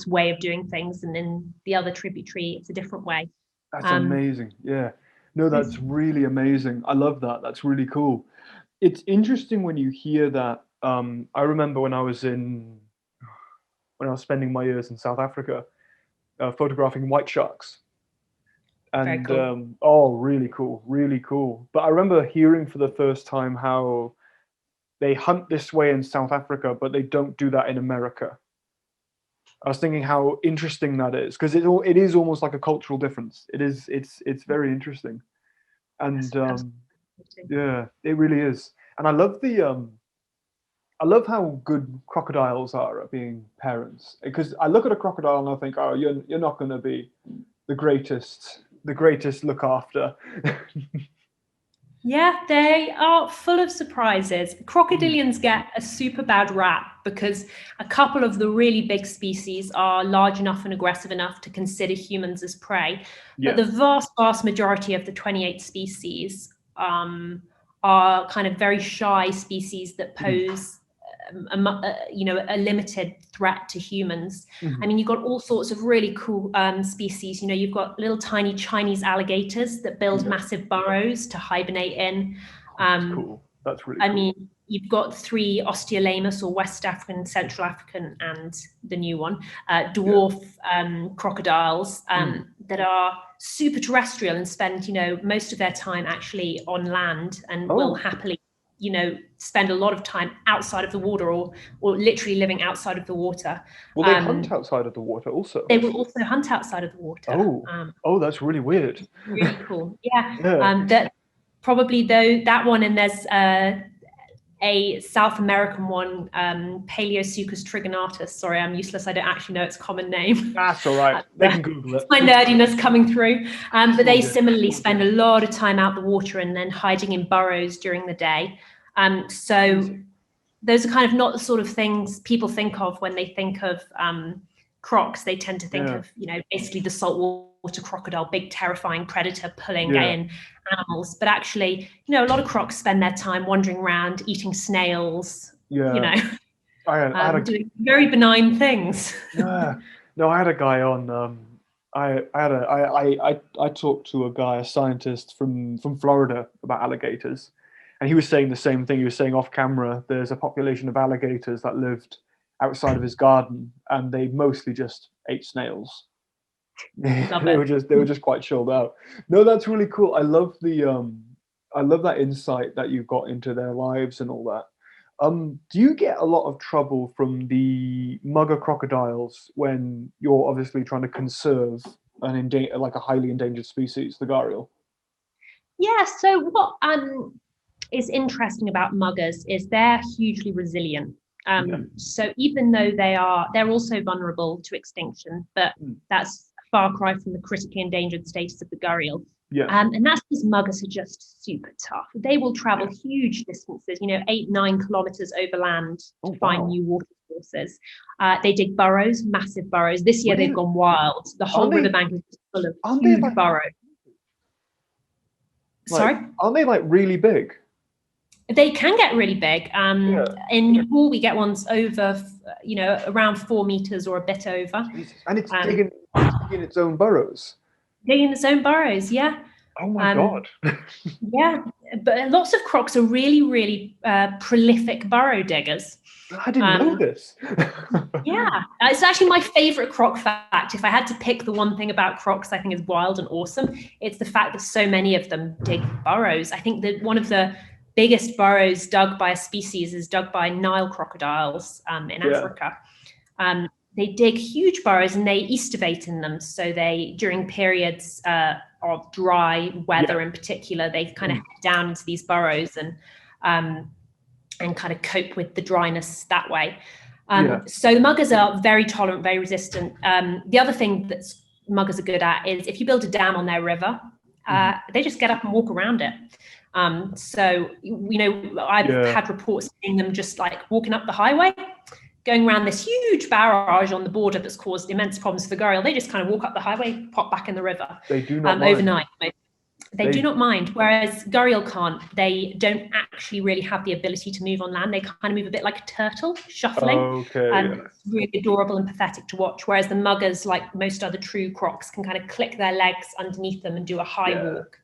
way of doing things, and in the other tributary it's a different way. That's amazing. Yeah, no, that's really amazing. I love that. That's really cool. It's interesting when you hear that. I remember when I was spending my years in South Africa, photographing white sharks. And cool. Really cool, really cool. But I remember hearing for the first time how they hunt this way in South Africa, but they don't do that in America. I was thinking how interesting that is, because it is almost like a cultural difference. It's very interesting, and yeah, it really is. And I love how good crocodiles are at being parents, because I look at a crocodile and I think, oh, you're not going to be the greatest look after. Yeah, they are full of surprises. Crocodilians get a super bad rap because a couple of the really big species are large enough and aggressive enough to consider humans as prey. But the vast majority of the 28 species are kind of very shy species that pose a limited threat to humans. I mean, you've got all sorts of really cool species. You've got little tiny Chinese alligators that build massive burrows to hibernate in. That's cool. That's really cool. I mean, you've got 3 Osteolaemus, or West African, Central African, and the new one, dwarf crocodiles that are super terrestrial and spend, most of their time actually on land, and will happily spend a lot of time outside of the water, or literally living outside of the water. Will they hunt outside of the water also? They will also hunt outside of the water. That's really weird. Really cool. Yeah. That probably, though, that one, and there's a South American one, Paleosuchus trigonatus. Sorry, I'm useless. I don't actually know its common name. That's all right. They can Google it. It's my nerdiness coming through. But they similarly spend a lot of time out the water and then hiding in burrows during the day. So those are kind of not the sort of things people think of when they think of crocs. They tend to think of, basically the saltwater crocodile, big terrifying predator pulling in animals. But actually, a lot of crocs spend their time wandering around, eating snails, doing very benign things. No, I had a guy on. I talked to a scientist from Florida about alligators, and he was saying the same thing. He was saying off camera, there's a population of alligators that lived outside of his garden, and they mostly just ate snails. They were just quite chilled out. No, that's really cool. I love that insight that you've got into their lives and all that. Do you get a lot of trouble from the mugger crocodiles when you're obviously trying to conserve a highly endangered species, the gharial? Yeah. So what is interesting about muggers is they're hugely resilient. So even though they're also vulnerable to extinction, but that's a far cry from the critically endangered status of the gharial. And that's because muggers are just super tough. They will travel huge distances, 8-9 kilometers overland to find new water sources. They dig burrows, massive burrows. This year they've gone wild. The whole riverbank is full of huge burrows. Sorry? Aren't they really big? They can get really big. In Nepal, we get ones over, around 4 meters or a bit over. Jesus. And it's digging its own burrows. Digging its own burrows, yeah. Oh my God. Yeah, but lots of crocs are really, really prolific burrow diggers. I didn't know this. Yeah, it's actually my favorite croc fact. If I had to pick the one thing about crocs I think is wild and awesome, it's the fact that so many of them dig burrows. I think that one of the biggest burrows dug by a species is dug by Nile crocodiles in Africa. They dig huge burrows and they estivate in them. So they, during periods of dry weather in particular, they kind of head down into these burrows and and kind of cope with the dryness that way. So the muggers are very tolerant, very resistant. The other thing that muggers are good at is if you build a dam on their river, they just get up and walk around it. So, I've had reports seeing them just like walking up the highway, going around this huge barrage on the border that's caused immense problems for the gharial. They just kind of walk up the highway, pop back in the river. They do not mind. Overnight. They do not mind, whereas gharial can't. They don't actually really have the ability to move on land. They kind of move a bit like a turtle, shuffling. It's really adorable and pathetic to watch, whereas the muggers, like most other true crocs, can kind of click their legs underneath them and do a high walk,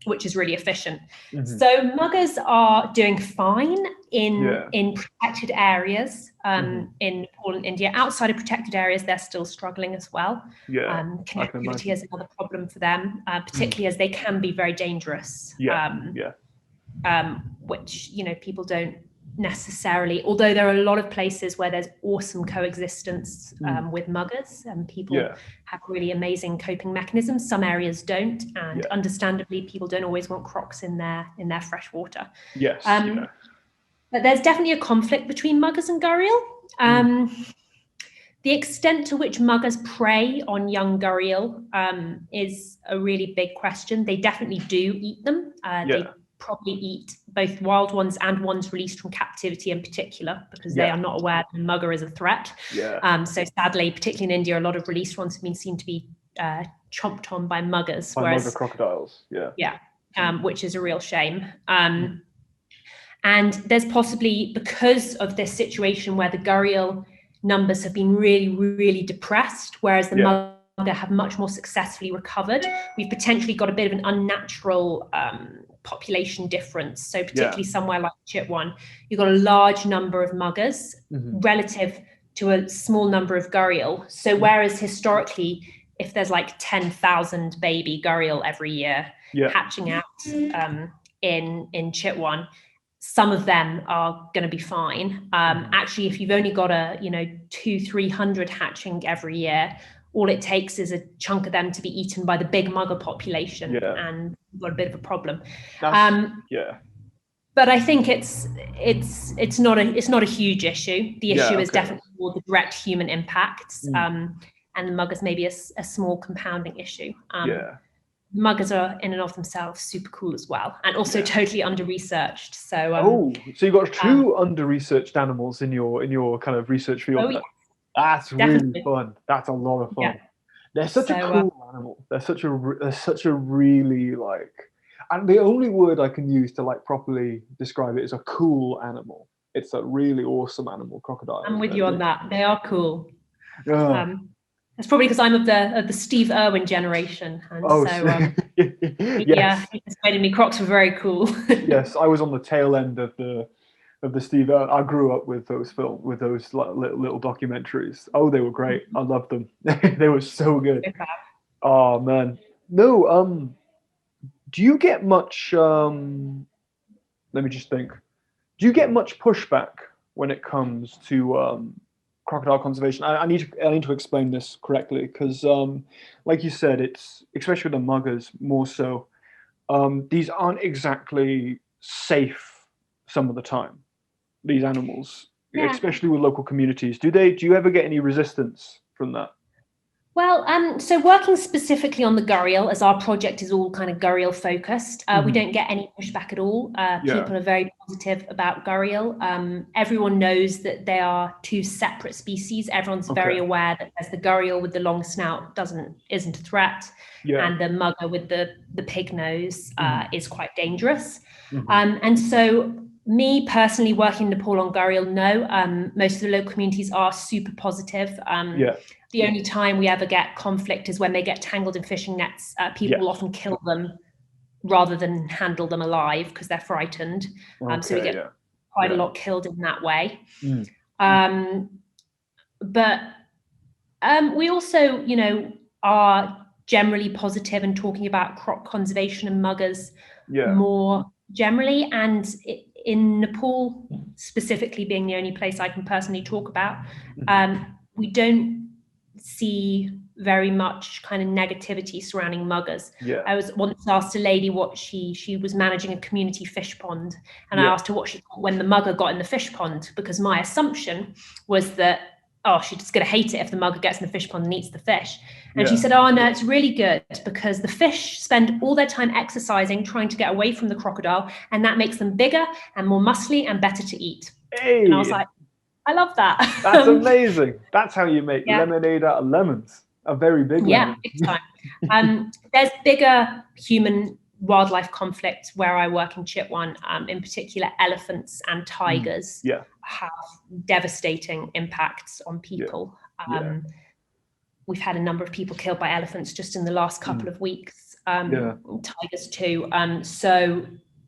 which is really efficient. So muggers are doing fine in protected areas in Nepal and India. Outside of protected areas, they're still struggling as well. Connectivity is another problem for them, particularly as they can be very dangerous. Which people don't necessarily, although there are a lot of places where there's awesome coexistence with muggers, and people have really amazing coping mechanisms. Some areas don't, and understandably people don't always want crocs in their fresh water. But there's definitely a conflict between muggers and gharial. The extent to which muggers prey on young gharial is a really big question. They definitely do eat them. They probably eat both wild ones and ones released from captivity in particular, because they are not aware that a mugger is a threat. So sadly, particularly in India, a lot of released ones have been seen to be chomped on by muggers. Mugger crocodiles. Which is a real shame. And there's possibly, because of this situation where the gharial numbers have been really, really depressed, whereas the mugger have much more successfully recovered, we've potentially got a bit of an unnatural population difference. So particularly somewhere like Chitwan, you've got a large number of muggers relative to a small number of gharial. So whereas historically, if there's like 10,000 baby gharial every year hatching out in Chitwan, some of them are going to be fine. Actually, if you've only got 200-300 hatching every year, all it takes is a chunk of them to be eaten by the big mugger population, and you've got a bit of a problem. But I think it's not a huge issue. The issue is definitely more the direct human impacts, and the muggers maybe a small compounding issue. Muggers are in and of themselves super cool as well, and also totally under-researched. So so you've got two under-researched animals in your kind of research field. That's really fun. That's a lot of fun. They're such a cool animal. They're such a really and the only word I can use to properly describe it is a cool animal. It's a really awesome animal, crocodile. I'm with you on that. They are cool. That's probably because I'm of the Steve Irwin generation, and he persuaded me crocs were very cool. Yes, I was on the tail end of the Steve Irwin. I grew up with those little documentaries. Oh, they were great. I loved them. They were so good. Oh man, no. Do you get much? Let me just think. Do you get much pushback when it comes to crocodile conservation? I need to explain this correctly, because like you said, it's especially with the muggers more so. These aren't exactly safe some of the time. These animals, especially with local communities. Do you ever get any resistance from that? Well, so working specifically on the gharial, as our project is all kind of gharial focused, we don't get any pushback at all. People are very positive about gharial. Everyone knows that they are two separate species. Everyone's very aware that there's the gharial with the long snout isn't a threat, and the mugger with the pig nose is quite dangerous. And so, me personally, working in Nepal on gharial, most of the local communities are super positive. The only time we ever get conflict is when they get tangled in fishing nets. People will often kill them rather than handle them alive because they're frightened. So we get quite a lot killed in that way. But we also, are generally positive and talking about croc conservation and muggers more generally. And in Nepal, specifically being the only place I can personally talk about, we don't see very much kind of negativity surrounding muggers. Yeah. I was once asked a lady what she was managing a community fish pond, and I asked her what she thought when the mugger got in the fish pond, because my assumption was that, oh, she's just going to hate it if the mugger gets in the fish pond and eats the fish. And she said, oh, no, it's really good because the fish spend all their time exercising, trying to get away from the crocodile, and that makes them bigger and more muscly and better to eat. Hey. And I was like, I love that. That's amazing. That's how you make lemonade out of lemons. A very big lemon. Big time. There's bigger human wildlife conflict where I work in Chitwan, in particular elephants and tigers have devastating impacts on people. We've had a number of people killed by elephants just in the last couple of weeks, tigers too. So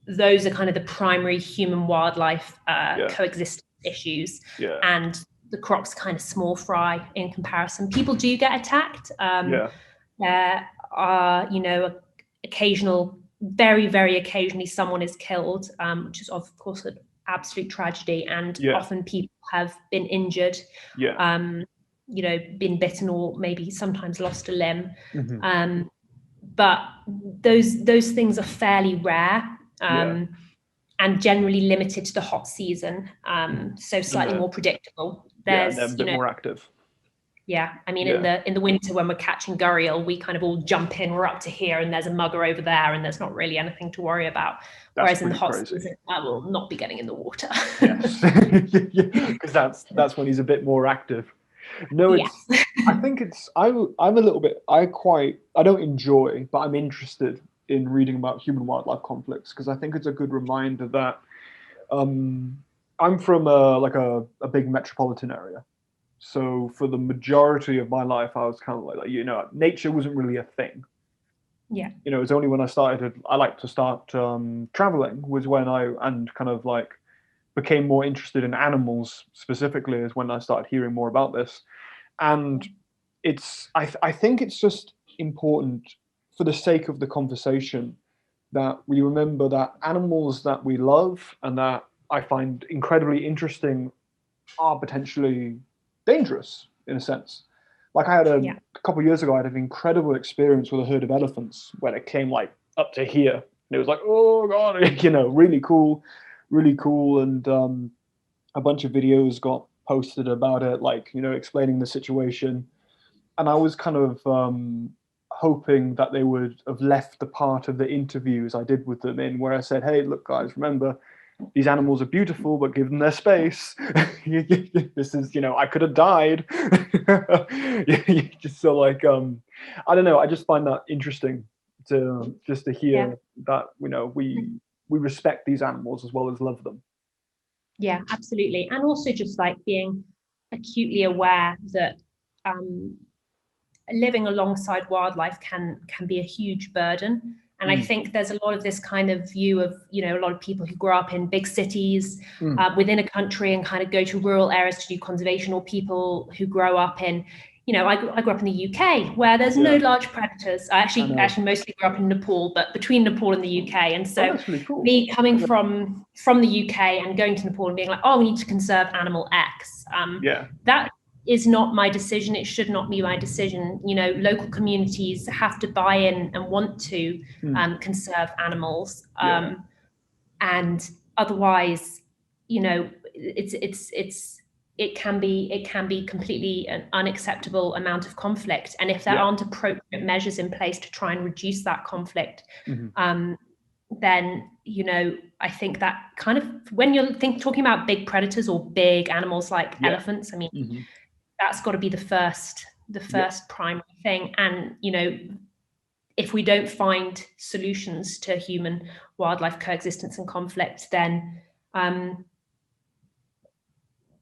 those are kind of the primary human wildlife coexistence issues, and the crocs kind of small fry in comparison. People do get attacked. There are, you know, occasional, very, very occasionally someone is killed, which is of course an absolute tragedy, and often people have been injured, you know, been bitten or maybe sometimes lost a limb. But those things are fairly rare, and generally limited to the hot season, so slightly more predictable. There's a bit more active. I mean, in the winter when we're catching gharial, we kind of all jump in, we're up to here and there's a mugger over there and there's not really anything to worry about. Whereas in the hot season, I will not be getting in the water. Because that's when he's a bit more active. No, it's I think it's I'm a little bit I don't enjoy, but I'm interested in reading about human wildlife conflicts, because I think it's a good reminder that I'm from a big metropolitan area. So for the majority of my life, I was kind of like, you know, nature wasn't really a thing. You know, it was only when I like to start traveling was when and kind of like became more interested in animals specifically, is when I started hearing more about this. And I think it's just important for the sake of the conversation that we remember that animals that we love and that I find incredibly interesting are potentially dangerous in a sense. Like I had a couple of years ago, I had an incredible experience with a herd of elephants when it came like up to here, and it was like, oh god, you know, really cool. And a bunch of videos got posted about it, like, you know, explaining the situation. And I was kind of hoping that they would have left the part of the interviews I did with them in where I said, hey, look guys, remember, these animals are beautiful, but give them their space. This is, you know, I could have died. Just so like, I don't know. I just find that interesting to hear that, you know, we respect these animals as well as love them. Yeah, absolutely. And also just like being acutely aware that living alongside wildlife can be a huge burden. And I think there's a lot of this kind of view of, you know, a lot of people who grow up in big cities within a country and kind of go to rural areas to do conservation, or people who grow up in, you know, I grew up in the UK where there's no large predators. I actually mostly grew up in Nepal, but between Nepal and the UK. And so really cool. Me coming from the UK and going to Nepal and being like, oh, we need to conserve animal X. That is not my decision. It should not be my decision. You know, local communities have to buy in and want to conserve animals. And otherwise, you know, it can be completely an unacceptable amount of conflict. And if there aren't appropriate measures in place to try and reduce that conflict, then, you know, I think that kind of, when you're talking about big predators or big animals like elephants, I mean, that's got to be the first primary thing. And, you know, if we don't find solutions to human wildlife coexistence and conflict, then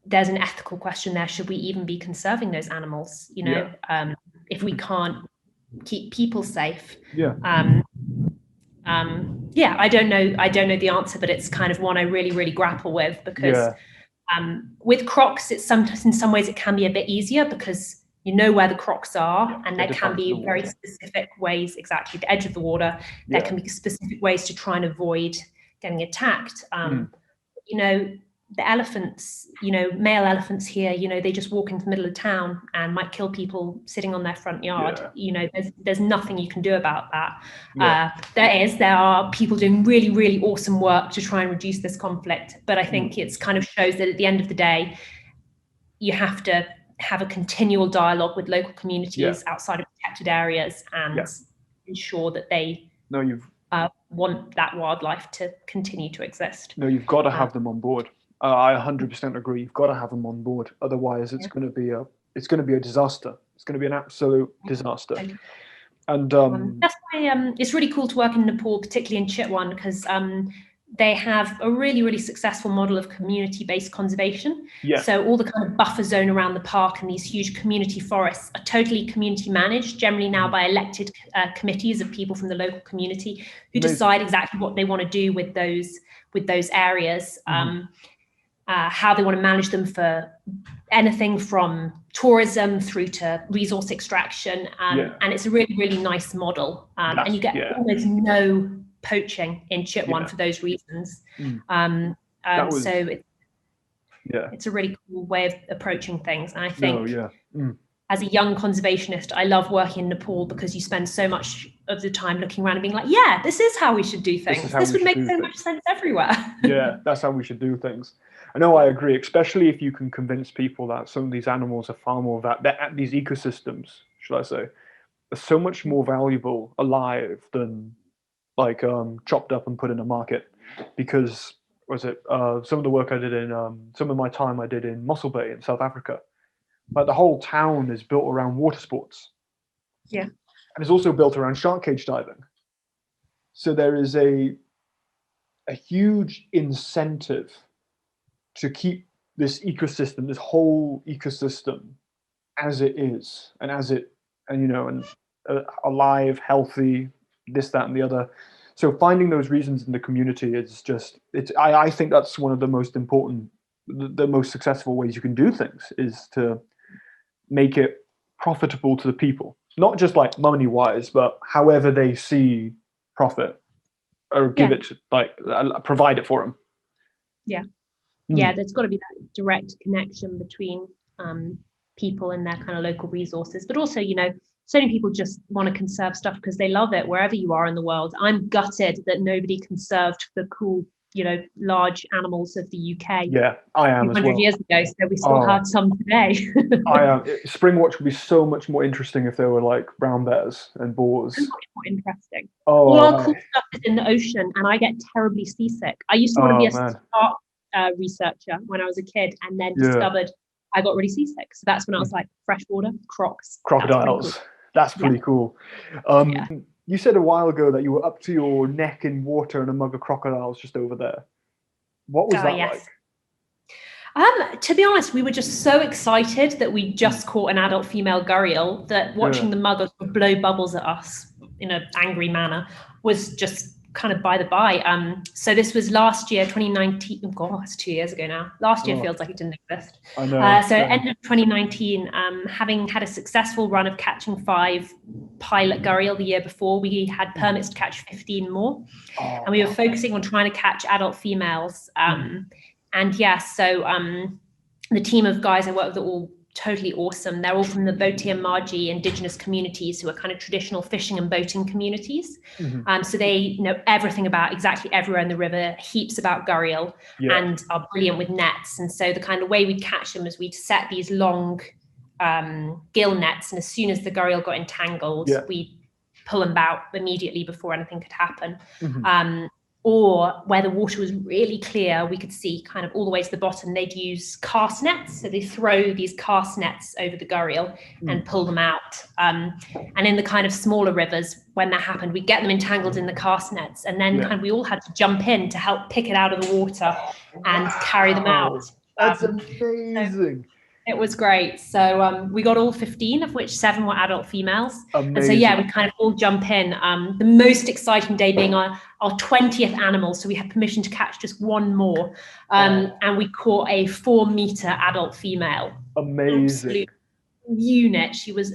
there's an ethical question there. Should we even be conserving those animals? You know, if we can't keep people safe. I don't know the answer, but it's kind of one I really, really grapple with, because with crocs, it's in some ways it can be a bit easier because you know where the crocs are, and there can be very specific ways, exactly, the edge of the water, there can be specific ways to try and avoid getting attacked. You know, the elephants, male elephants here, they just walk into the middle of town and might kill people sitting on their front yard. There's nothing you can do about that. There are people doing really, really awesome work to try and reduce this conflict. But I think it's kind of shows that at the end of the day, you have to have a continual dialogue with local communities outside of protected areas and ensure that they want that wildlife to continue to exist. No, you've got to have them on board. I 100% agree. You've got to have them on board. Otherwise, it's going to be a disaster. It's going to be an absolute disaster. And that's why it's really cool to work in Nepal, particularly in Chitwan, because they have a really, really successful model of community-based conservation. So all the kind of buffer zone around the park and these huge community forests are totally community managed, generally now by elected committees of people from the local community who decide exactly what they want to do with those areas. How they want to manage them for anything from tourism through to resource extraction. And it's a really, really nice model. And you get almost no poaching in Chitwan for those reasons. It's a really cool way of approaching things. And I think as a young conservationist, I love working in Nepal because you spend so much of the time looking around and being like, this is how we should do things. This would make so much sense everywhere. That's how we should do things. I know, I agree, especially if you can convince people that some of these animals are far more that these ecosystems, should I say, are so much more valuable alive than like chopped up and put in a market. Because some of the work I did in some of my time I did in Mossel Bay in South Africa, like the whole town is built around water sports. And it's also built around shark cage diving. So there is a huge incentive to keep this whole ecosystem as it is, and alive, healthy, this, that, and the other. So finding those reasons in the community I think that's one of the most important, the most successful ways you can do things is to make it profitable to the people, not just like money wise, but however they see profit, or give it, like provide it for them. There's got to be that direct connection between people and their kind of local resources, but also, so many people just want to conserve stuff because they love it wherever you are in the world. I'm gutted that nobody conserved the cool, large animals of the UK. I am as well. 100 years ago, so we still have some today. I am. Springwatch would be so much more interesting if there were like brown bears and boars. Much more interesting. All our cool stuff is in the ocean, and I get terribly seasick. I used to want to be a star researcher when I was a kid, and then discovered I got really seasick. So that's when I was like, freshwater, crocs. Crocodiles. That's pretty cool. You said a while ago that you were up to your neck in water in a mug of crocodiles just over there. What was that like? To be honest, we were just so excited that we just caught an adult female gharial that watching the muggers blow bubbles at us in an angry manner was just kind of by the by. So this was last year, 2019. Oh God, it's 2 years ago now. Last year feels like it didn't exist. I know. So end of 2019, having had a successful run of catching 5 pilot gharial the year before, we had permits to catch 15 more. And we were focusing on trying to catch adult females. The team of guys I work with are all totally awesome. They're all from the Boti and Marji indigenous communities who are kind of traditional fishing and boating communities. So they know everything about exactly everywhere in the river, heaps about gharial, and are brilliant with nets. And so the kind of way we'd catch them is we'd set these long gill nets, and as soon as the gharial got entangled, we'd pull them out immediately before anything could happen. Or where the water was really clear, we could see kind of all the way to the bottom, they'd use cast nets. So they throw these cast nets over the gharial and pull them out. And in the kind of smaller rivers, when that happened, we'd get them entangled in the cast nets. And then kind of we all had to jump in to help pick it out of the water and carry them out. That's amazing. It was great. So we got all 15, of which 7 were adult females. Amazing. And so, we kind of all jump in. The most exciting day being our 20th animal. So we had permission to catch just 1 more. And we caught a 4-meter adult female. Amazing. Absolute unit. She was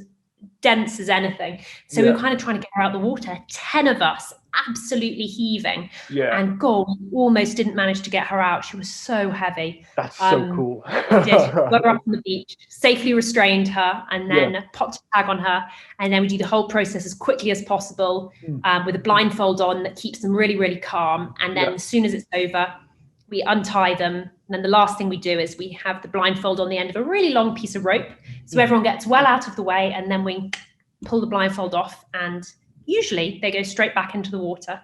dense as anything. So we were kind of trying to get her out of the water. 10 of us absolutely heaving. Yeah. And God, we almost didn't manage to get her out. She was so heavy. That's so cool. We did. Got her up on the beach, safely restrained her, and then popped a tag on her. And then we do the whole process as quickly as possible with a blindfold on that keeps them really, really calm. And then as soon as it's over, we untie them. And then the last thing we do is we have the blindfold on the end of a really long piece of rope. So everyone gets well out of the way, and then we pull the blindfold off, and usually they go straight back into the water.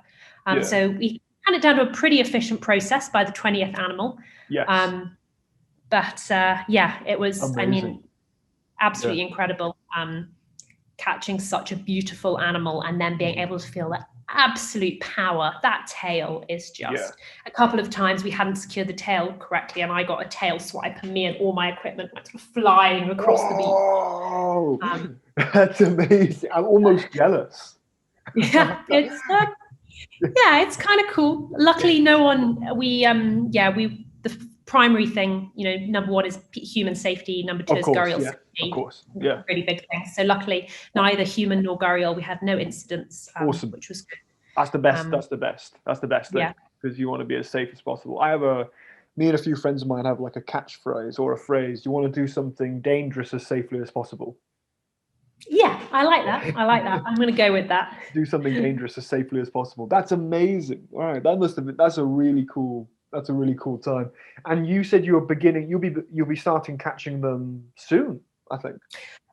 So we had it down to a pretty efficient process by the 20th animal. Yes. It was, amazing. I mean, absolutely incredible. Catching such a beautiful animal and then being able to feel that absolute power. That tail is just a couple of times we hadn't secured the tail correctly, and I got a tail swipe, and me and all my equipment went sort of flying across the beach. That's amazing. I'm almost jealous. Yeah, it's kind of cool. Luckily, no one. The primary thing, number one is human safety. Number two is gharial safety. Of course, really big thing. So luckily, neither human nor gharial, we had no incidents. Awesome, which was good. That's the best. That's the best thing, because you want to be as safe as possible. Me and a few friends of mine have like a catchphrase or a phrase. You want to do something dangerous as safely as possible. Yeah, I like that. I'm going to go with that. Do something dangerous as safely as possible. That's amazing. All right, that's a really cool time. And you said you'll be starting catching them soon, I think.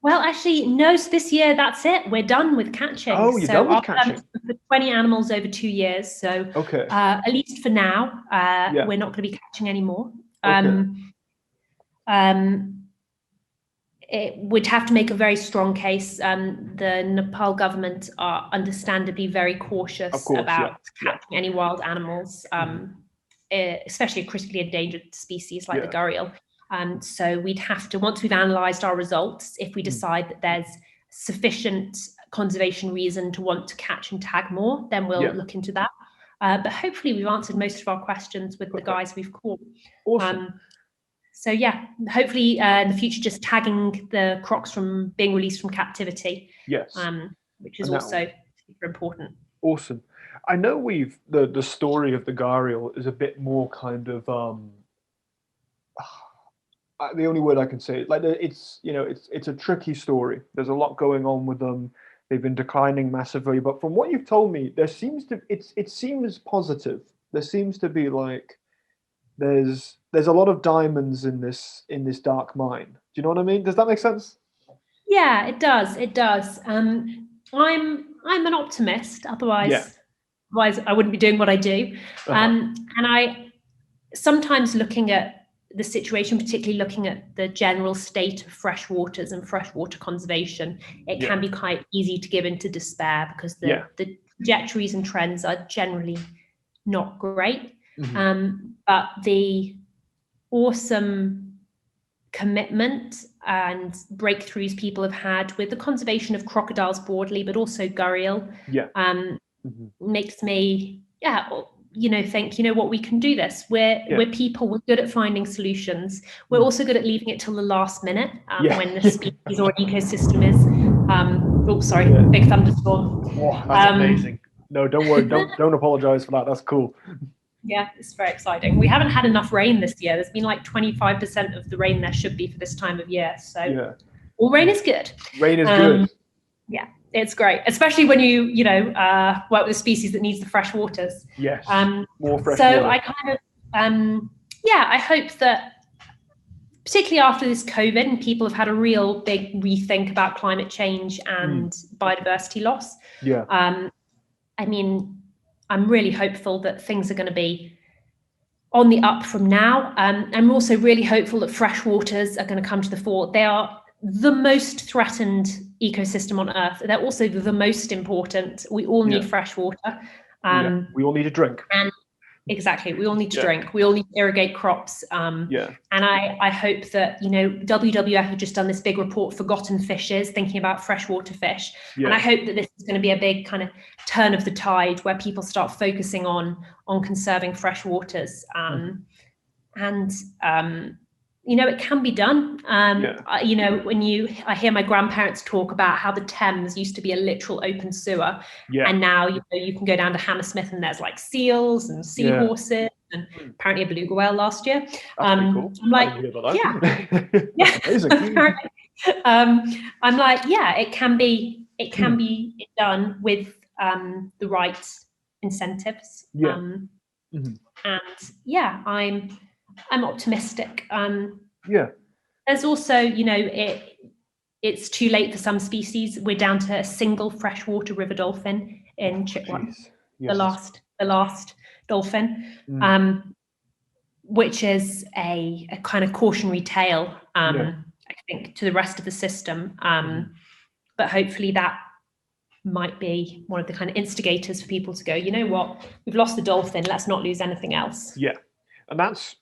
Well, actually, no. So this year, that's it. We're done with catching. Oh, you're done with catching. For 20 animals over 2 years. So at least for now, we're not going to be catching anymore. It would have to make a very strong case. The Nepal government are understandably very cautious about catching any wild animals, especially a critically endangered species like the gharial. So we'd have to, once we've analysed our results, if we decide that there's sufficient conservation reason to want to catch and tag more, then we'll look into that. But hopefully we've answered most of our questions with the guys we've caught. Awesome. So hopefully in the future, just tagging the crocs from being released from captivity. Yes. Which is also super important. Awesome. I know the story of the gharial is a bit more kind of the only word I can say, like it's a tricky story. There's a lot going on with them. They've been declining massively, but from what you've told me, it seems positive. There seems to be like there's a lot of diamonds in this dark mine. Do you know what I mean? Does that make sense? Yeah, it does. I'm an optimist. Otherwise I wouldn't be doing what I do. And I sometimes, looking at the situation, particularly looking at the general state of fresh waters and freshwater conservation, it can be quite easy to give into despair, because the trajectories and trends are generally not great. But the awesome commitment and breakthroughs people have had with the conservation of crocodiles broadly, but also gharial, makes me think, what, we can do this. We're people, we're good at finding solutions. We're also good at leaving it till the last minute when the species or ecosystem is big thunderstorm. That's amazing. No, don't worry, don't apologize for that. That's cool. Yeah, it's very exciting. We haven't had enough rain this year. There's been like 25% of the rain there should be for this time of year. So all rain is good. Rain is good. Yeah, it's great, especially when you work with a species that needs the fresh waters. Yes, more fresh water. So I kind of, I hope that particularly after this COVID, and people have had a real big rethink about climate change and biodiversity loss. Yeah. I mean, I'm really hopeful that things are going to be on the up from now. I'm also really hopeful that freshwaters are going to come to the fore. They are the most threatened ecosystem on Earth. They're also the most important. We all need fresh water. We all need a drink. And exactly, we all need to drink. We all need to irrigate crops. And I hope that, WWF have just done this big report, Forgotten Fishes, thinking about freshwater fish. And I hope that this is going to be a big kind of turn of the tide, where people start focusing on conserving fresh waters. it can be done. Yeah. When I hear my grandparents talk about how the Thames used to be a literal open sewer, Yeah. and now you can go down to Hammersmith and there's like seals and seahorses and apparently a beluga whale last year. That's pretty cool. I'm like, I didn't hear about that. yeah, Amazing. I'm like, yeah, it can be done with the right incentives. Yeah. And yeah, I'm optimistic. Yeah. There's also, it's too late for some species. We're down to a single freshwater river dolphin in Chitwan, Yes. the last dolphin, which is a kind of cautionary tale, I think, to the rest of the system. But hopefully that might be one of the kind of instigators for people to go, you know what, we've lost the dolphin, let's not lose anything else. Yeah. And that's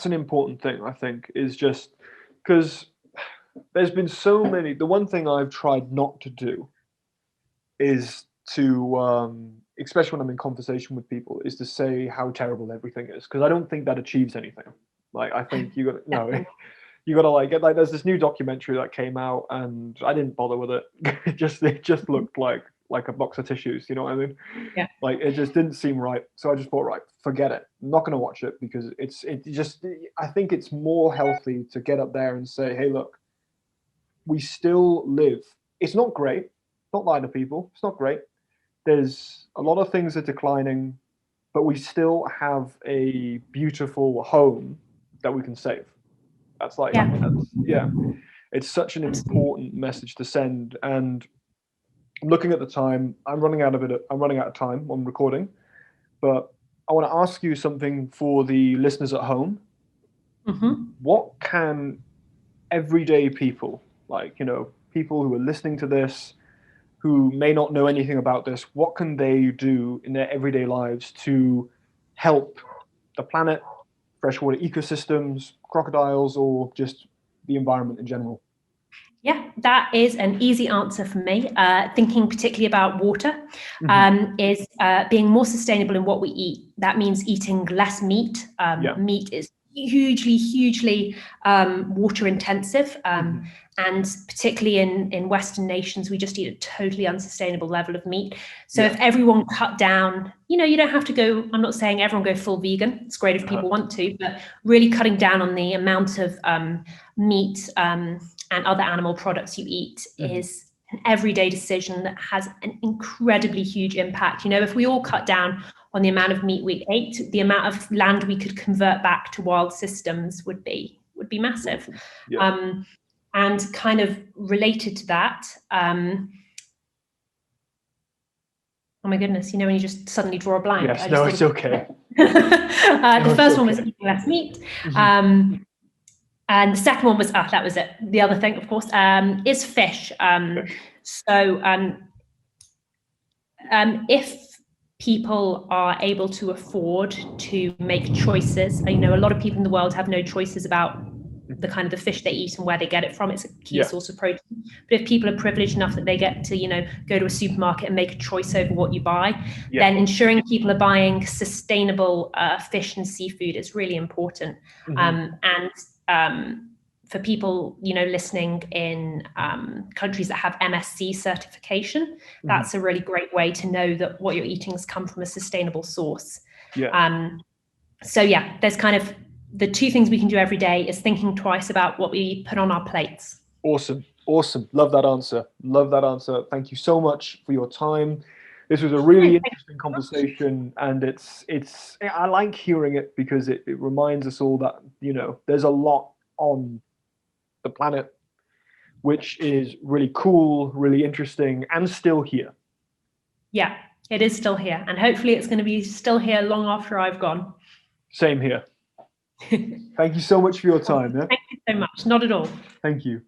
an important thing, I think, is just because there's been so many. The one thing I've tried not to do is to, especially when I'm in conversation with people, is to say how terrible everything is, because I don't think that achieves anything. Like, I think you got you got to like get like. There's this new documentary that came out, and I didn't bother with it. it just looked like a box of tissues. You know what I mean? Yeah. Like, it just didn't seem right. So I just thought, right, forget it. I'm not going to watch it, because I think it's more healthy to get up there and say, hey, look, we still live. It's not great. Not lying to people. It's not great. There's a lot of things are declining, but we still have a beautiful home that we can save. That's like, it's such an important message to send. And I'm looking at the time. I'm running out of time on recording, but I want to ask you something for the listeners at home. What can everyday people, like, people who are listening to this, who may not know anything about this, what can they do in their everyday lives to help the planet, freshwater ecosystems, crocodiles, or just the environment in general? Yeah, that is an easy answer for me. Thinking particularly about water, is being more sustainable in what we eat. That means eating less meat. Meat is hugely water intensive. And particularly in Western nations, we just eat a totally unsustainable level of meat. So if everyone cut down, you don't have to go, I'm not saying everyone go full vegan. It's great if people want to, but really cutting down on the amount of meat and other animal products you eat is an everyday decision that has an incredibly huge impact. If we all cut down on the amount of meat we ate, the amount of land we could convert back to wild systems would be massive. And kind of related to that, oh my goodness, when you just suddenly draw a blank. Yes, no, it's okay. The first one was eating less meat. And the second one was, that was it. The other thing, of course, is fish. So if people are able to afford to make choices, a lot of people in the world have no choices about the kind of the fish they eat and where they get it from. It's a key source of protein. But if people are privileged enough that they get to, go to a supermarket and make a choice over what you buy, then ensuring people are buying sustainable fish and seafood is really important. And for people, listening in countries that have MSC certification, that's a really great way to know that what you're eating has come from a sustainable source. So there's kind of the two things we can do every day is thinking twice about what we put on our plates. Awesome. Love that answer. Thank you so much for your time. This was a really interesting conversation, and I like hearing it because it reminds us all that, there's a lot on the planet which is really cool, really interesting, and still here. Yeah, it is still here, and hopefully it's going to be still here long after I've gone. Same here. Thank you so much for your time. Thank you so much. Not at all. Thank you.